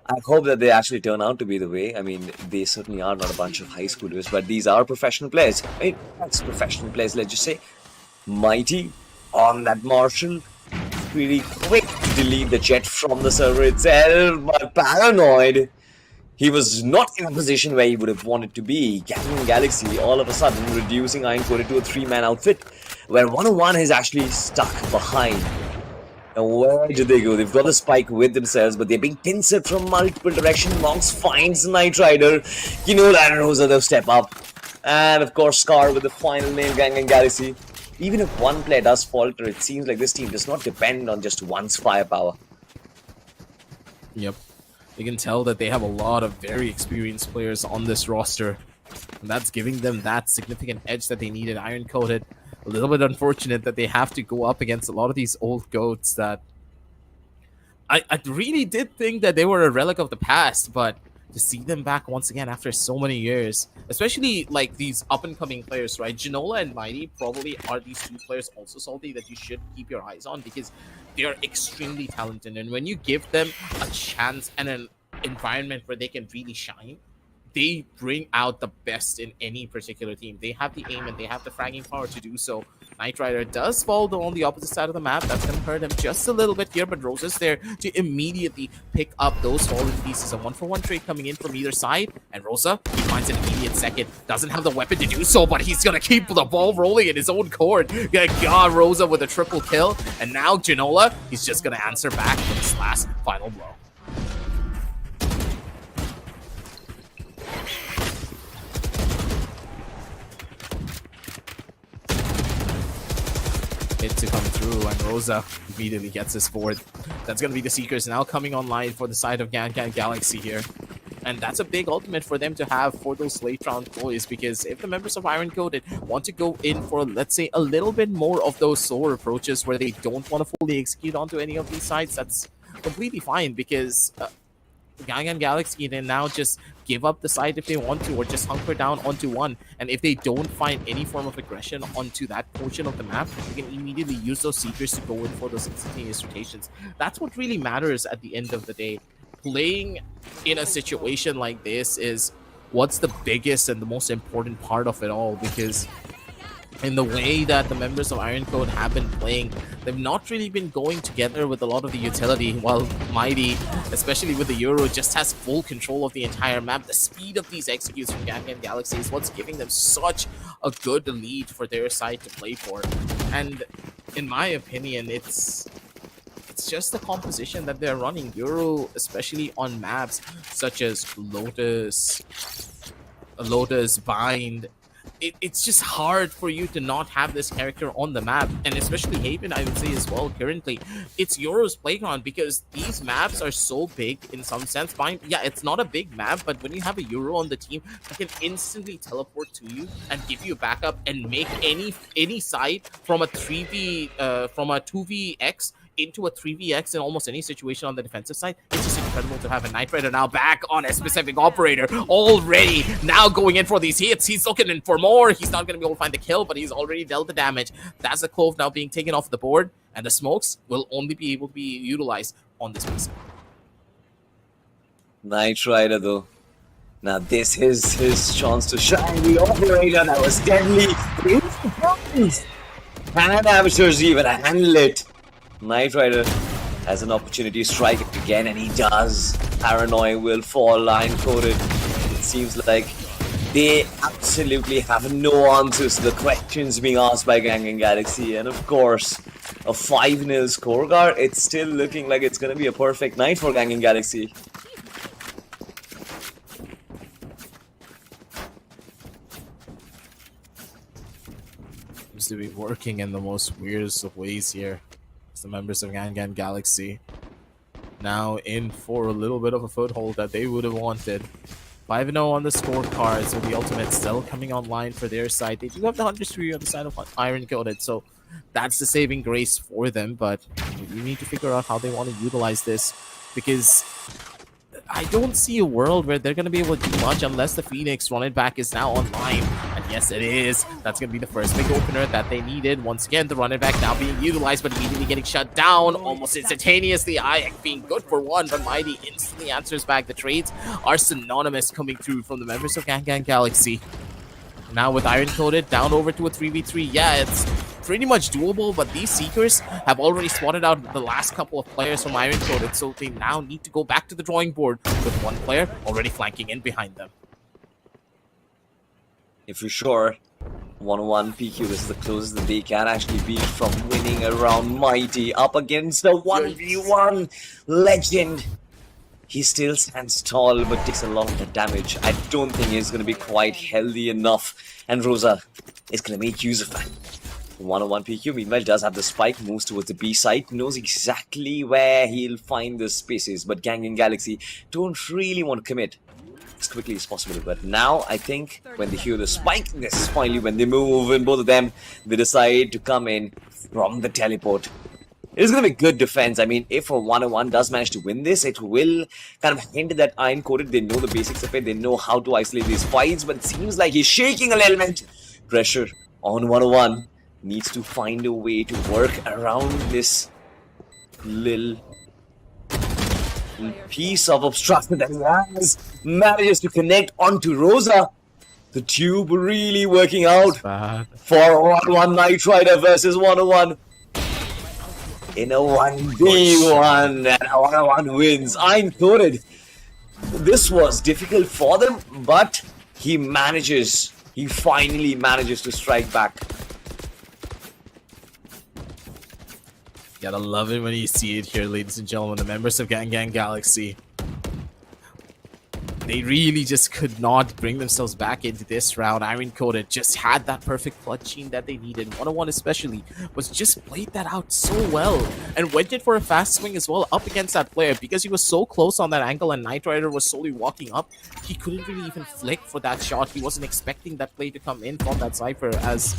that they actually turn out to be the way. I mean, they certainly are not a bunch of high schoolers, but these are professional players. I mean, that's professional players, let's just say. Mighty on that Marshall. Really quick to delete the jet from the server itself, but paranoid. He was not in a position where he would have wanted to be. Gangan Galaxy all of a sudden reducing Iron Coded to a 3-man outfit, where 101 is actually stuck behind. And where did they go? They've got the spike with themselves, but they're being pincered from multiple directions. Monks finds Knight Rider. You know that Rosa, they'll step up. And of course, Scar with the final name, Gangan Galaxy. Even if one player does falter, it seems like this team does not depend on just one's firepower. Yep. You can tell that they have a lot of very experienced players on this roster, and that's giving them that significant edge that they needed. Iron Coded, a little bit unfortunate that they have to go up against a lot of these old goats that I really did think that they were a relic of the past, but to see them back once again after so many years, especially like these up-and-coming players, right? Janola and Mighty probably are these two players also, Salty, that you should keep your eyes on, because they are extremely talented, and when you give them a chance and an environment where they can really shine, they bring out the best in any particular team. They have the aim and they have the fragging power to do so. Knight Rider does fall on the opposite side of the map. That's going to hurt him just a little bit here, but Rosa's there to immediately pick up those fallen pieces. A 1-for-1 trade coming in from either side, and Rosa, he finds an immediate second. Doesn't have the weapon to do so, but he's going to keep the ball rolling in his own court. God, Rosa with a triple kill, and now Janola, he's just going to answer back with his last final blow. Hit to come through, and Rosa immediately gets his fourth. That's going to be the Seekers now coming online for the side of Gangan Galaxy here. And that's a big ultimate for them to have for those late round ploys, because if the members of Iron Coded want to go in for, let's say, a little bit more of those slower approaches where they don't want to fully execute onto any of these sides, that's completely fine, because Gangan Galaxy can now just give up the side if they want to, or just hunker down onto one. And if they don't find any form of aggression onto that portion of the map, they can immediately use those Seekers to go in for those instantaneous rotations. That's what really matters at the end of the day. Playing in a situation like this is what's the biggest and the most important part of it all, because in the way that the members of Iron Code have been playing, they've not really been going together with a lot of the utility, while Mighty, especially with the Euro, just has full control of the entire map. The speed of these executes from Gangan Galaxy is what's giving them such a good lead for their side to play for. And in my opinion, it's just the composition that they're running. Euro, especially on maps such as Lotus, Bind, it's just hard for you to not have this character on the map. And especially Haven, I would say as well, currently it's Euro's playground, because these maps are so big in some sense. Fine, yeah, it's not a big map, but when you have a Euro on the team that can instantly teleport to you and give you a backup and make any side from a 2vx into a 3vx in almost any situation on the defensive side, it's just incredible to have a Knight Rider now back on a specific operator already, now going in for these hits. He's looking in for more. He's not going to be able to find the kill, but he's already dealt the damage. That's the Clove now being taken off the board, and the smokes will only be able to be utilized on this piece. Knight Rider, though. Now this is his chance to shine. The operator that was deadly. And amateurs even handle it. Knight Rider has an opportunity to strike it again, and he does. Paranoia will fall line-coded. It seems like they absolutely have no answers to the questions being asked by Gangan Galaxy. And of course, a 5-0 scorecard, it's still looking like it's going to be a perfect night for Gangan Galaxy. Seems to be working in the most weirdest of ways here. The members of Gangan Galaxy now in for a little bit of a foothold that they would have wanted. 5-0 on the scorecard, so the ultimate still coming online for their side. They do have the 100 on the side of Iron Coded, so that's the saving grace for them, but you need to figure out how they want to utilize this, because I don't see a world where they're going to be able to do much unless the Phoenix run it back is now online. And yes, it is. That's going to be the first big opener that they needed. Once again, the run it back now being utilized, but immediately getting shut down almost instantaneously. Ayak being good for one, but Mighty instantly answers back. The trades are synonymous coming through from the members of Gangan Galaxy. Now with Iron Coded down over to a 3v3. Yeah, it's pretty much doable, but these Seekers have already spotted out the last couple of players from Iron Coded, so they now need to go back to the drawing board with one player already flanking in behind them. If you're sure, 1-1 PQ, this is the closest that they can actually be from winning around Mighty up against the 1v1 legend. He still stands tall, but takes a lot of the damage. I don't think he's going to be quite healthy enough. And Rosa is going to make use of that. 1-on-1 PQ, meanwhile, does have the spike, moves towards the B side, knows exactly where he'll find the spaces. But Gangan Galaxy don't really want to commit as quickly as possible. But now, I think, when they hear the spike, this is finally when they move, and both of them, they decide to come in from the teleport. It's going to be good defense. I mean, if a 1-on-1 does manage to win this, it will kind of hint that Iron Coded, they know the basics of it, they know how to isolate these fights, but it seems like he's shaking a little bit. Pressure on 1-on-1. Needs to find a way to work around this little piece of obstruction that he has manages to connect onto Rosa. The tube really working out Bad. for 1-1 Knight Rider versus 101 in a 1v1, and 101 wins. I'm quoted. This was difficult for them, but he finally manages to strike back. Gotta love it when you see it here, ladies and gentlemen. The members of Gangan Galaxy. They really just could not bring themselves back into this round. Iron Coated just had that perfect flood sheen that they needed. 101 especially was just played that out so well and went in for a fast swing as well up against that player because he was so close on that angle and Knight Rider was slowly walking up. He couldn't really even flick for that shot. He wasn't expecting that play to come in from that Cypher as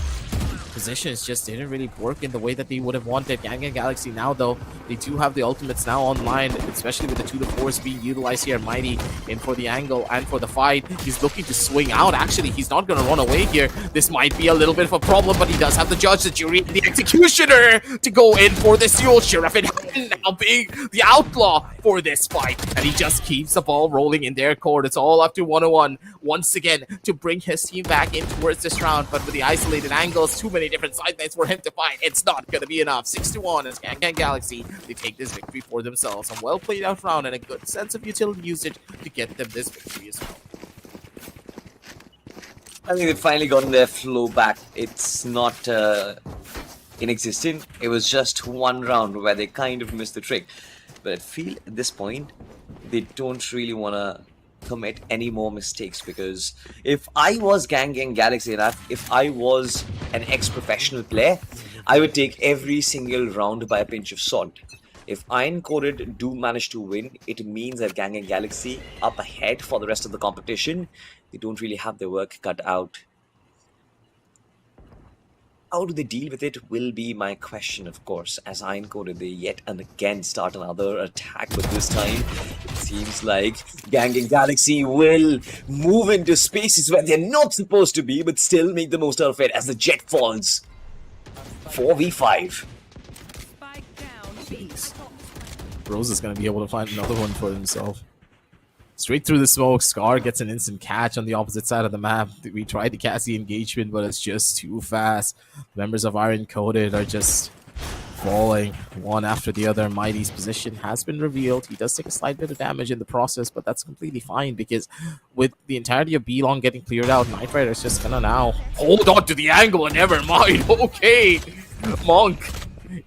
positions just didn't really work in the way that they would have wanted. Gangan Galaxy now, though, they do have the ultimates now online, especially with the 2-4s being utilized here. Mighty in for the angle and for the fight. He's looking to swing out. Actually, he's not going to run away here. This might be a little bit of a problem, but he does have the judge, the jury, and the executioner to go in for this duel. Sheriff in hand now being the outlaw for this fight, and he just keeps the ball rolling in their court. It's all up to 101 once again to bring his team back in towards this round, but with the isolated angles, too many different side nights for him to find. It's not going to be enough. 6-1 as Gangan Galaxy, they take this victory for themselves. A well played out round and a good sense of utility usage to get them this victory as well. I think they've finally gotten their flow back. It's not inexistent. It was just one round where they kind of missed the trick. But I feel at this point, they don't really want to commit any more mistakes, because if I was Gangan Galaxy and if I was an ex-professional player, I would take every single round by a pinch of salt. If Iron Coded do manage to win, it means that Gangan Galaxy up ahead for the rest of the competition. They don't really have their work cut out. How do they deal with it will be my question, of course, as Iron Coded, they yet and again start another attack, but this time it seems like Gangan Galaxy will move into spaces where they're not supposed to be, but still make the most out of it as the jet falls. 4v5. Jeez. Rose is going to be able to find another one for himself. Straight through the smoke, Scar gets an instant catch on the opposite side of the map. We tried to cast the engagement, but it's just too fast. Members of Iron Coded are just falling one after the other. Mighty's position has been revealed. He does take a slight bit of damage in the process, but that's completely fine because with the entirety of B-Long getting cleared out, Knight Rider is just gonna now hold on to the angle and never mind. Okay, Monk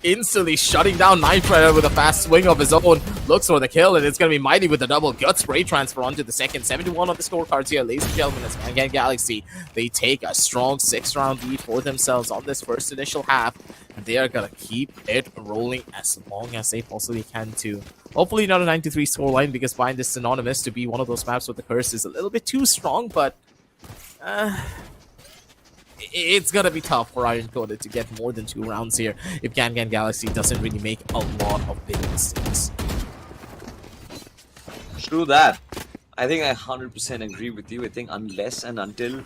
instantly shutting down Knight Rider with a fast swing of his own. Looks for the kill, and it's going to be Mighty with the double gut spray transfer onto the second. 7-1 on the scorecards here, ladies and gentlemen, as Gangan Galaxy, they take a strong 6-round lead for themselves on this first initial half, and they are going to keep it rolling as long as they possibly can too. Hopefully not a 9-3 scoreline, because Bind is synonymous to be one of those maps where the curse is a little bit too strong, but it's gonna be tough for Iron Coded to get more than 2 rounds here if Gangan Galaxy doesn't really make a lot of big mistakes. True that. I think I 100% agree with you. I think unless and until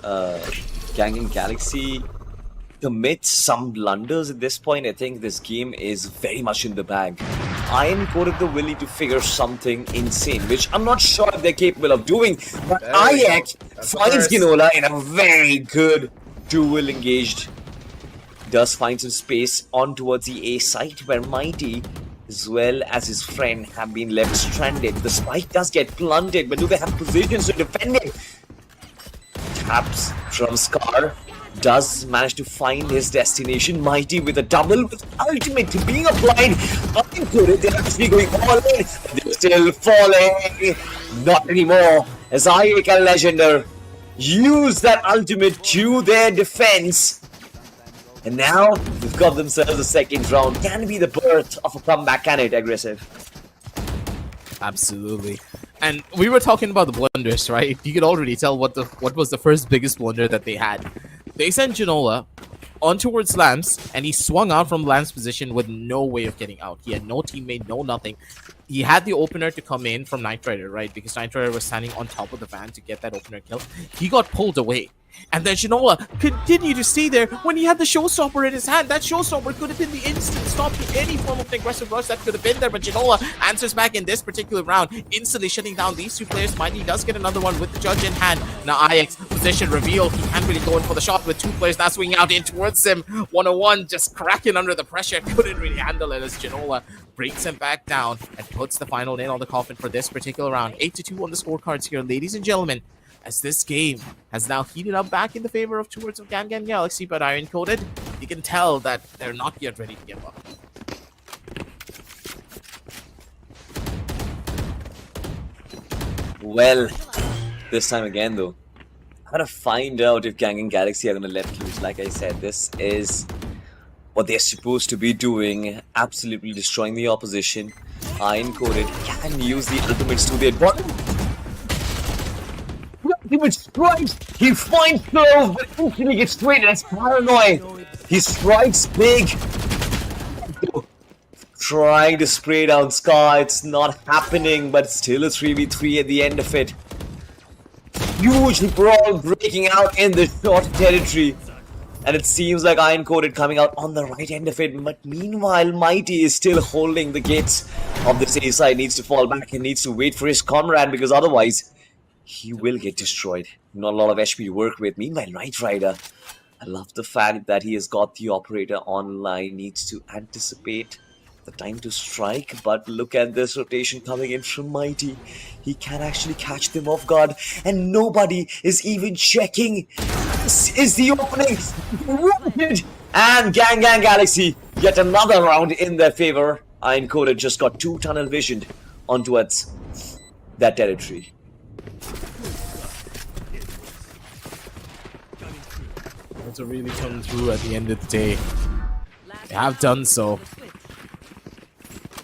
Gangan Galaxy commits some blunders at this point, I think this game is very much in the bag. Iron Coded the willing to figure something insane, which I'm not sure if they're capable of doing, but Ayak finds Ginola in a very good duel engaged. Does find some space on towards the A site where Mighty as well as his friend have been left stranded. The spike does get planted, but do they have positions to defend it? Taps from Scar does manage to find his destination. Mighty with a double with ultimate being applied. They're actually going all in. They're still falling. Not anymore. As Ayak and Legender use that ultimate to their defense. And now they've got themselves a second round. Can be the birth of a comeback, can it, Aggressive? Absolutely. And we were talking about the blunders, right? You could already tell what was the first biggest blunder that they had. They sent Ginola on towards Lance, and he swung out from Lance's position with no way of getting out. He had no teammate, no nothing. He had the opener to come in from Knight Rider, right? Because Knight Rider was standing on top of the van to get that opener kill. He got pulled away. And then Shinola continued to stay there when he had the showstopper in his hand. That showstopper could have been the instant stop to any form of aggressive rush that could have been there, but Shinola answers back in this particular round, instantly shutting down these two players. Mighty does get another one with the judge in hand. Now IX position reveal. He can't really go in for the shot with two players now swinging out in towards him. 101 just cracking under the pressure. Couldn't really handle it as Shinola brings him back down and puts the final nail on the coffin for this particular round. 8-2 on the scorecards here, ladies and gentlemen, as this game has now heated up back in the favor of towards of Gangan Galaxy, but Iron Coded, you can tell that they're not yet ready to give up. Well, this time again though, I'm gonna find out if Gangan Galaxy are gonna let loose. Like I said, this is what they're supposed to be doing, absolutely destroying the opposition. Iron Coded can use the ultimates to their advantage. Ultimate strikes! He finds throws, but instantly gets traded as paranoid. He strikes big. Trying to spray down Scar, it's not happening, but still a 3v3 at the end of it. Huge brawl breaking out in the short territory. And it seems like Iron Coded coming out on the right end of it. But meanwhile, Mighty is still holding the gates of this A side. Needs to fall back and needs to wait for his comrade, because otherwise he will get destroyed. Not a lot of HP to work with. Meanwhile, Knight Rider, I love the fact that he has got the operator online. Needs to anticipate the time to strike, but look at this rotation coming in from Mighty. He can actually catch them off guard, and nobody is even checking. This is the opening. And Gangan Galaxy, yet another round in their favor. Iron Coded just got two tunnel visioned onto that territory. To really come through at the end of the day. They have done so.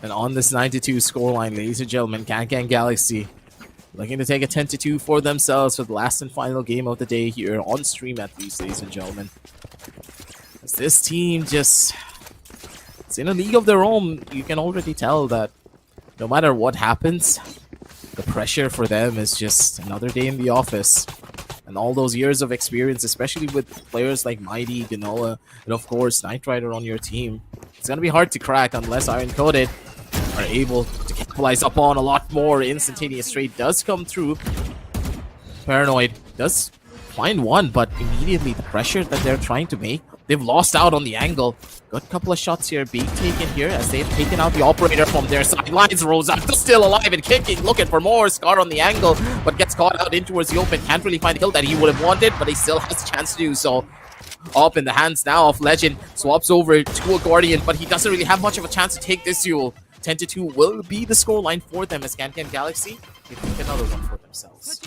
And on this 9-2 scoreline, ladies and gentlemen, Gangan Galaxy looking to take a 10-2 for themselves for the last and final game of the day here on stream, at least, ladies and gentlemen. As this team just, it's in a league of their own. You can already tell that no matter what happens, the pressure for them is just another day in the office. And all those years of experience, especially with players like Mighty, Ganoa, and of course Knight Rider on your team, it's going to be hard to crack unless Iron Coded are able to capitalize upon a lot more. Instantaneous trade does come through. Paranoid does find one, but immediately the pressure that they're trying to make, they've lost out on the angle. Good couple of shots here being taken here as they've taken out the operator from their sidelines. Rosetta still alive and kicking, looking for more. Scar on the angle, but gets caught out in towards the open. Can't really find the kill that he would have wanted, but he still has a chance to do so. Up in the hands now of Legend. Swaps over to a Guardian, but he doesn't really have much of a chance to take this duel. 10-2 will be the scoreline for them as Gangan Galaxy they take another one for themselves.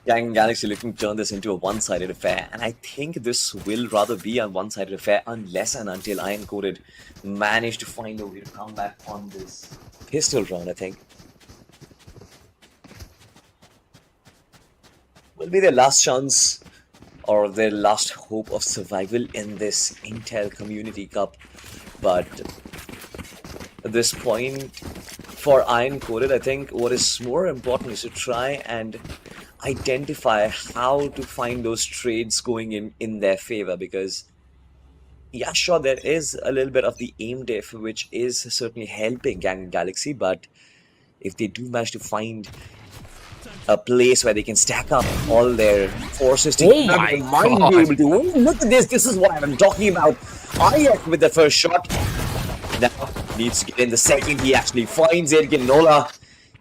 Gangan Galaxy looking to turn this into a one-sided affair, and I think this will rather be a one-sided affair unless and until Iron Coded manage to find a way to come back on this pistol round. I think will be their last chance or their last hope of survival in this Intel Community Cup. But at this point, for Iron Coded, I think what is more important is to try and identify how to find those trades going in their favor, because yeah, sure, there is a little bit of the aim diff which is certainly helping Gangan Galaxy, but if they do manage to find a place where they can stack up all their forces to oh my God. be able to look at this is what I'm talking about. Ayak with the first shot now needs to get in the second. He actually finds it. Ginola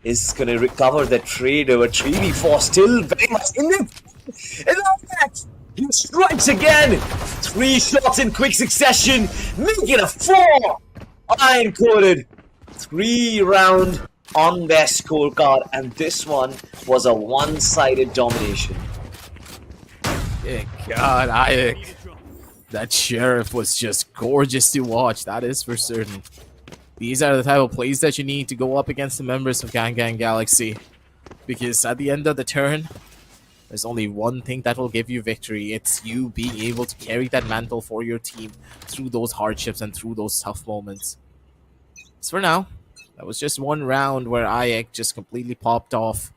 is going to recover the trade over 3v4, still very much in it. He strikes again. 3 shots in quick succession, make it a 4. Iron Coded 3 round on their scorecard, and this one was a one-sided domination. Yeah, God, Ayek. That Sheriff was just gorgeous to watch, that is for certain. These are the type of plays that you need to go up against the members of Gangan Galaxy. Because at the end of the turn, there's only one thing that will give you victory. It's you being able to carry that mantle for your team through those hardships and through those tough moments. So for now, That was just one round where Ayek just completely popped off.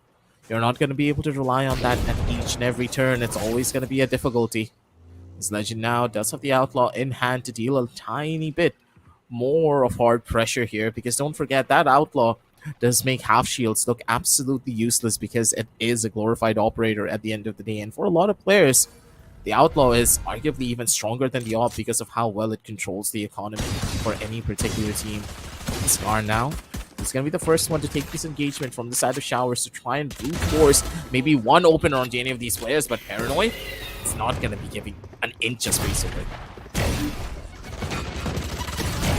You're not going to be able to rely on that at each and every turn. It's always going to be a difficulty. This Legend now does have the Outlaw in hand to deal a tiny bit more of hard pressure here, because don't forget that Outlaw does make half shields look absolutely useless because it is a glorified operator at the end of the day. And for a lot of players, the Outlaw is arguably even stronger than the Op because of how well it controls the economy for any particular team. Scar now is going to be the first one to take this engagement from the side of Showers to try and brute force maybe one opener onto any of these players, but Paranoid is not going to be giving an inch of space away.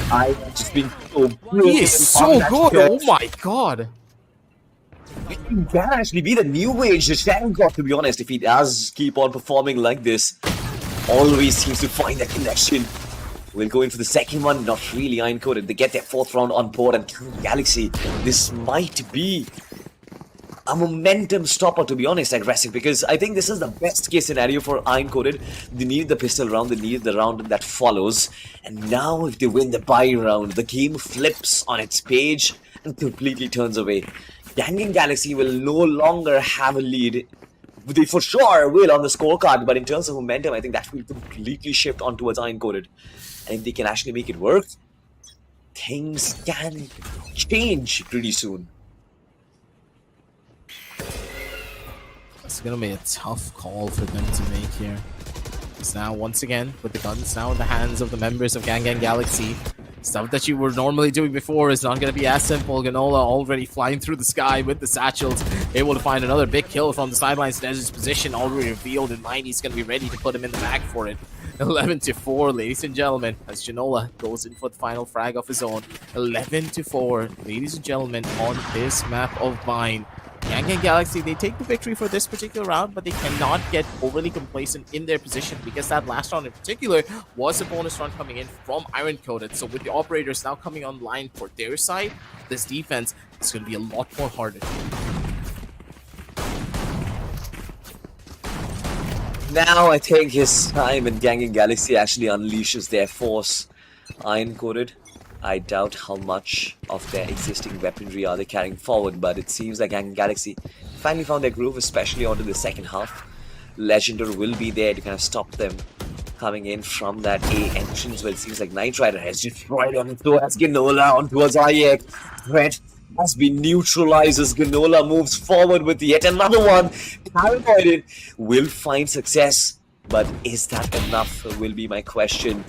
I've just been so good. He is so good. Oh my god. He can actually be the new age Shankar, to be honest, if he does keep on performing like this. Always seems to find that connection. We'll go in for the second one, not really iron-coded. They get their 4th round on board, and Galaxy, this might be a momentum stopper, to be honest, aggressive, because I think this is the best case scenario for iron-coded. They need the pistol round, they need the round that follows, and now if they win the buy round, the game flips on its page and completely turns away. Gangan Galaxy will no longer have a lead. They for sure will on the scorecard, but in terms of momentum, I think that will completely shift on towards iron-coded. And if they can actually make it work, things can change pretty soon. It's going to be a tough call for them to make here. It's now, once again, with the guns now in the hands of the members of Gangan Galaxy. Stuff that you were normally doing before is not going to be as simple. Ganola already flying through the sky with the satchels, able to find another big kill from the sidelines. Desert's position already revealed, and Mighty's going to be ready to put him in the bag for it. 11-4, ladies and gentlemen, as Janola goes in for the final frag of his own. 11-4, ladies and gentlemen, on this map of mine. Gangan Galaxy, they take the victory for this particular round, but they cannot get overly complacent in their position, because that last round in particular was a bonus round coming in from Iron Coded. So with the operators now coming online for their side, this defense is going to be a lot more harder. Now I think his time in Gangan Galaxy actually unleashes their force. Iron Coded, I doubt how much of their existing weaponry are they carrying forward, but it seems like Gangan Galaxy finally found their groove, especially onto the second half. Legendary will be there to kind of stop them coming in from that A entrance, where it seems like Knight Rider has just right on towards Ganola, on towards Ayek. Threat has been neutralized as Ganola moves forward with yet another one. Paranoid will find success, but is that enough will be my question.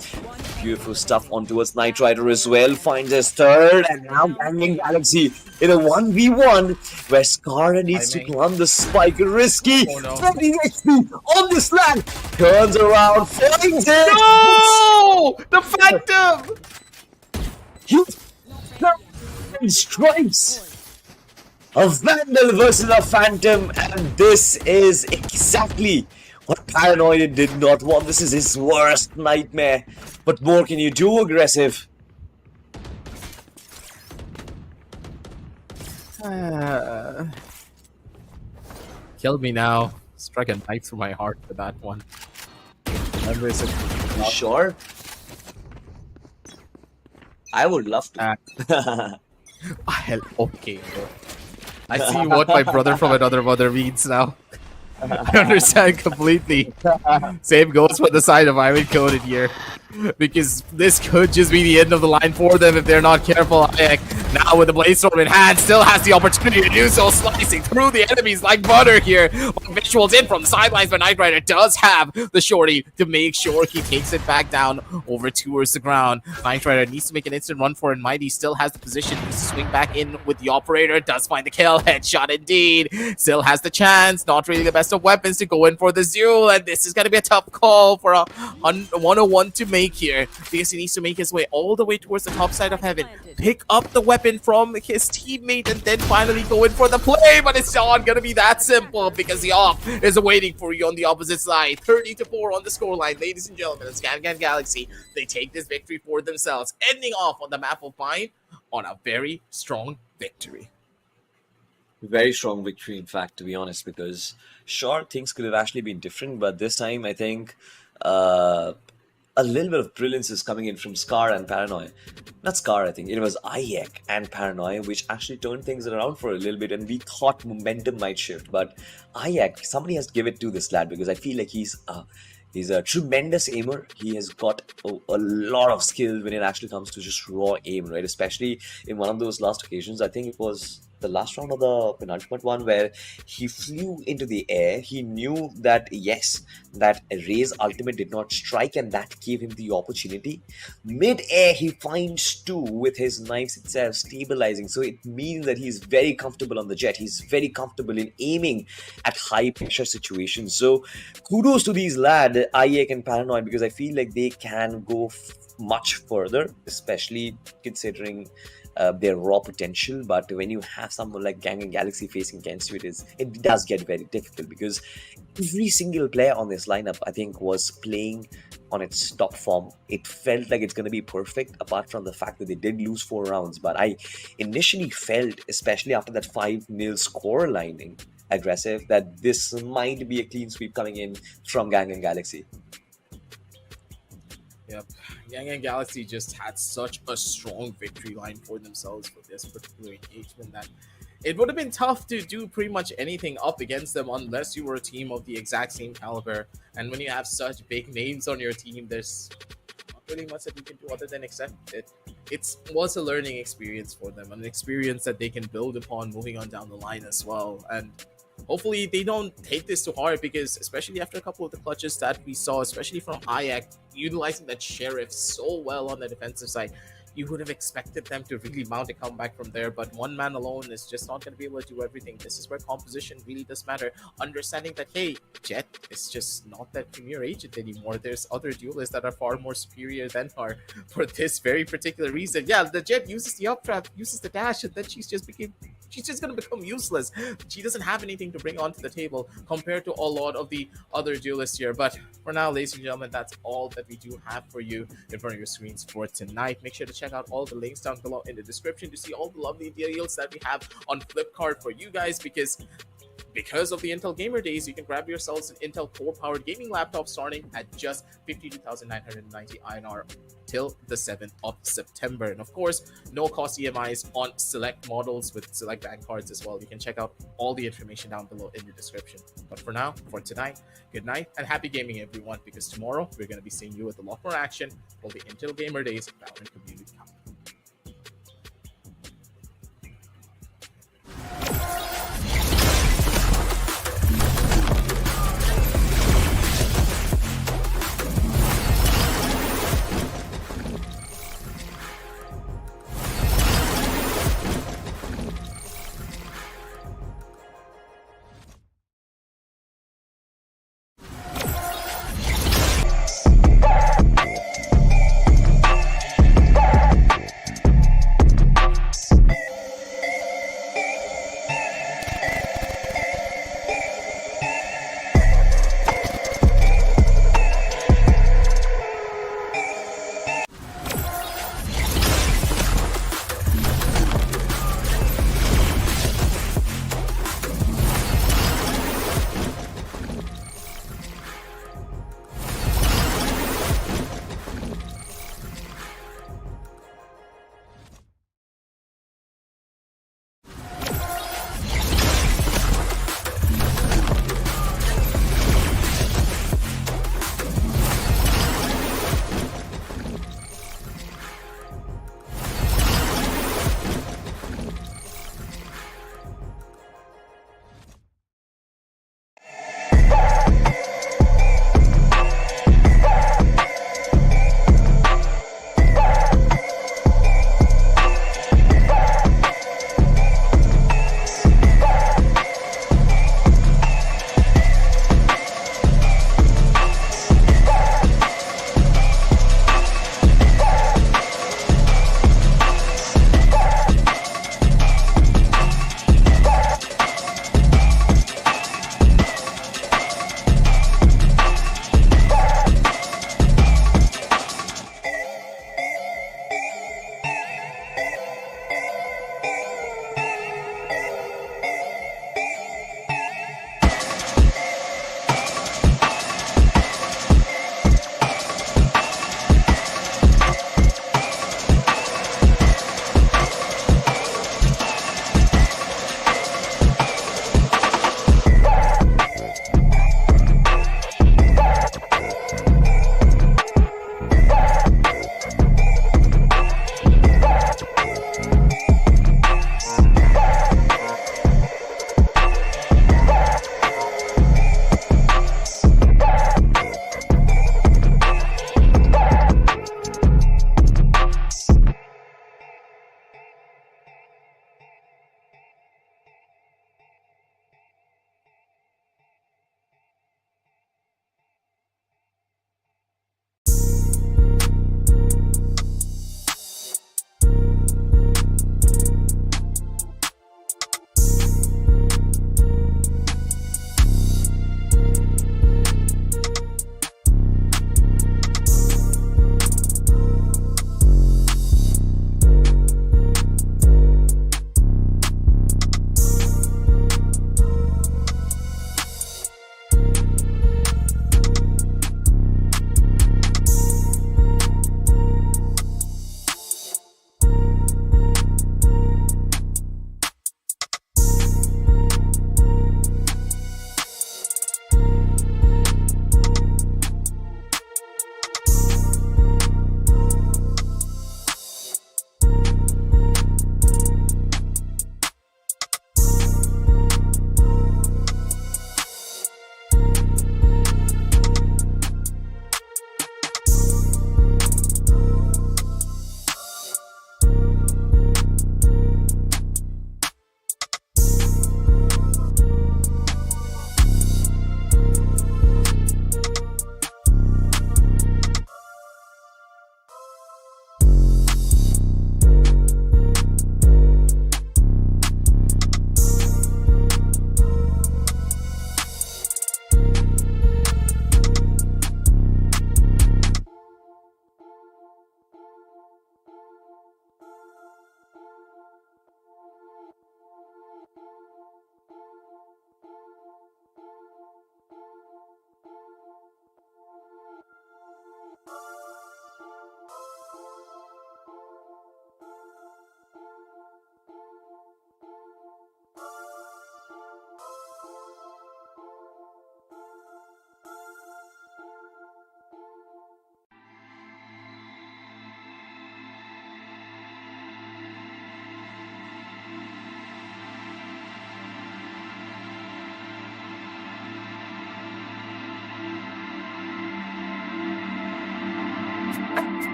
Beautiful stuff on towards Knight Rider as well. Finds his third, and now Gangan Galaxy in a 1v1 where Scar needs to climb the spike. Risky. 20 HP on the slant. Turns around, finds it. No! The Phantom! He strikes. A Vandal versus a Phantom, and this is exactly what Paranoid did not want. This is his worst nightmare. What more can you do, aggressive? Killed me now. Struck a knife through my heart for that one. You sure? I would love to. Okay, bro. I see what my brother from another mother means now. I understand completely. Same goes for the side of Iron Coded here. Because this could just be the end of the line for them if they're not careful. Ayek, now with the Blaze Storm in hand, still has the opportunity to do so, slicing through the enemies like butter here. Visuals in from the sidelines, but Knight Rider does have the shorty to make sure he takes it back down over towards the ground. Knight Rider needs to make an instant run for it. Mighty still has the position to swing back in with the operator. Does find the kill. Headshot indeed. Still has the chance. Not really the best of weapons to go in for the Zul, and this is going to be a tough call for a 101 to make here, because he needs to make his way all the way towards the top side of heaven, pick up the weapon from his teammate, and then finally go in for the play. But it's not going to be that simple, because the off is waiting for you on the opposite side. 30-4 on the scoreline, ladies and gentlemen. It's Gangan Galaxy. They take this victory for themselves, ending off on the map of mine on a very strong victory. Very strong victory, in fact, to be honest, because sure, things could have actually been different, but this time I think a a little bit of brilliance is coming in from Scar and Paranoia. Not Scar, I think. It was Ayek and Paranoia, which actually turned things around for a little bit, and we thought momentum might shift. But Ayek, somebody has to give it to this lad, because I feel like he's a tremendous aimer. He has got a lot of skill when it actually comes to just raw aim, right? Especially in one of those last occasions. I think it was the last round of the penultimate one, where he flew into the air. He knew that, yes, that Ray's ultimate did not strike, and that gave him the opportunity. Mid-air, he finds two with his knives itself stabilizing. So it means that he's very comfortable on the jet. He's very comfortable in aiming at high pressure situations. So kudos to these lads, Ayek and Paranoid, because I feel like they can go much further, especially considering their raw potential. But when you have someone like Gangan Galaxy facing against you, it does get very difficult, because every single player on this lineup, I think, was playing on its top form. It felt like it's going to be perfect, apart from the fact that they did lose 4 rounds. But I initially felt, especially after that 5-0 score lining aggressive, that this might be a clean sweep coming in from Gangan Galaxy. Yep, Gangan Galaxy just had such a strong victory line for themselves for this particular engagement that it would have been tough to do pretty much anything up against them unless you were a team of the exact same caliber. And when you have such big names on your team, there's not really much that you can do other than accept it. It was a learning experience for them, an experience that they can build upon moving on down the line as well. And hopefully they don't take this too hard, because especially after a couple of the clutches that we saw, especially from Ayek, utilizing that Sheriff so well on the defensive side, you would have expected them to really mount a comeback from there. But one man alone is just not going to be able to do everything. This is where composition really does matter. Understanding that, hey, Jet is just not that premier agent anymore. There's other duelists that are far more superior than her for this very particular reason. Yeah, the Jet uses the uptrap, uses the dash, and then she's just going to become useless. She doesn't have anything to bring onto the table compared to a lot of the other duelists here. But for now, ladies and gentlemen, that's all that we do have for you in front of your screens for tonight. Make sure to check out all the links down below in the description to see all the lovely deals that we have on Flipkart for you guys, because of the Intel Gamer Days, you can grab yourselves an Intel core-powered gaming laptop starting at just 52,990 INR till the 7th of September. And of course, no cost EMIs on select models with select bank cards as well. You can check out all the information down below in the description. But for now, for tonight, good night and happy gaming, everyone, because tomorrow we're going to be seeing you with a lot more action for the Intel Gamer Days Valorant Community Cup.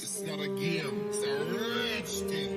It's not a game, it's a rich thing.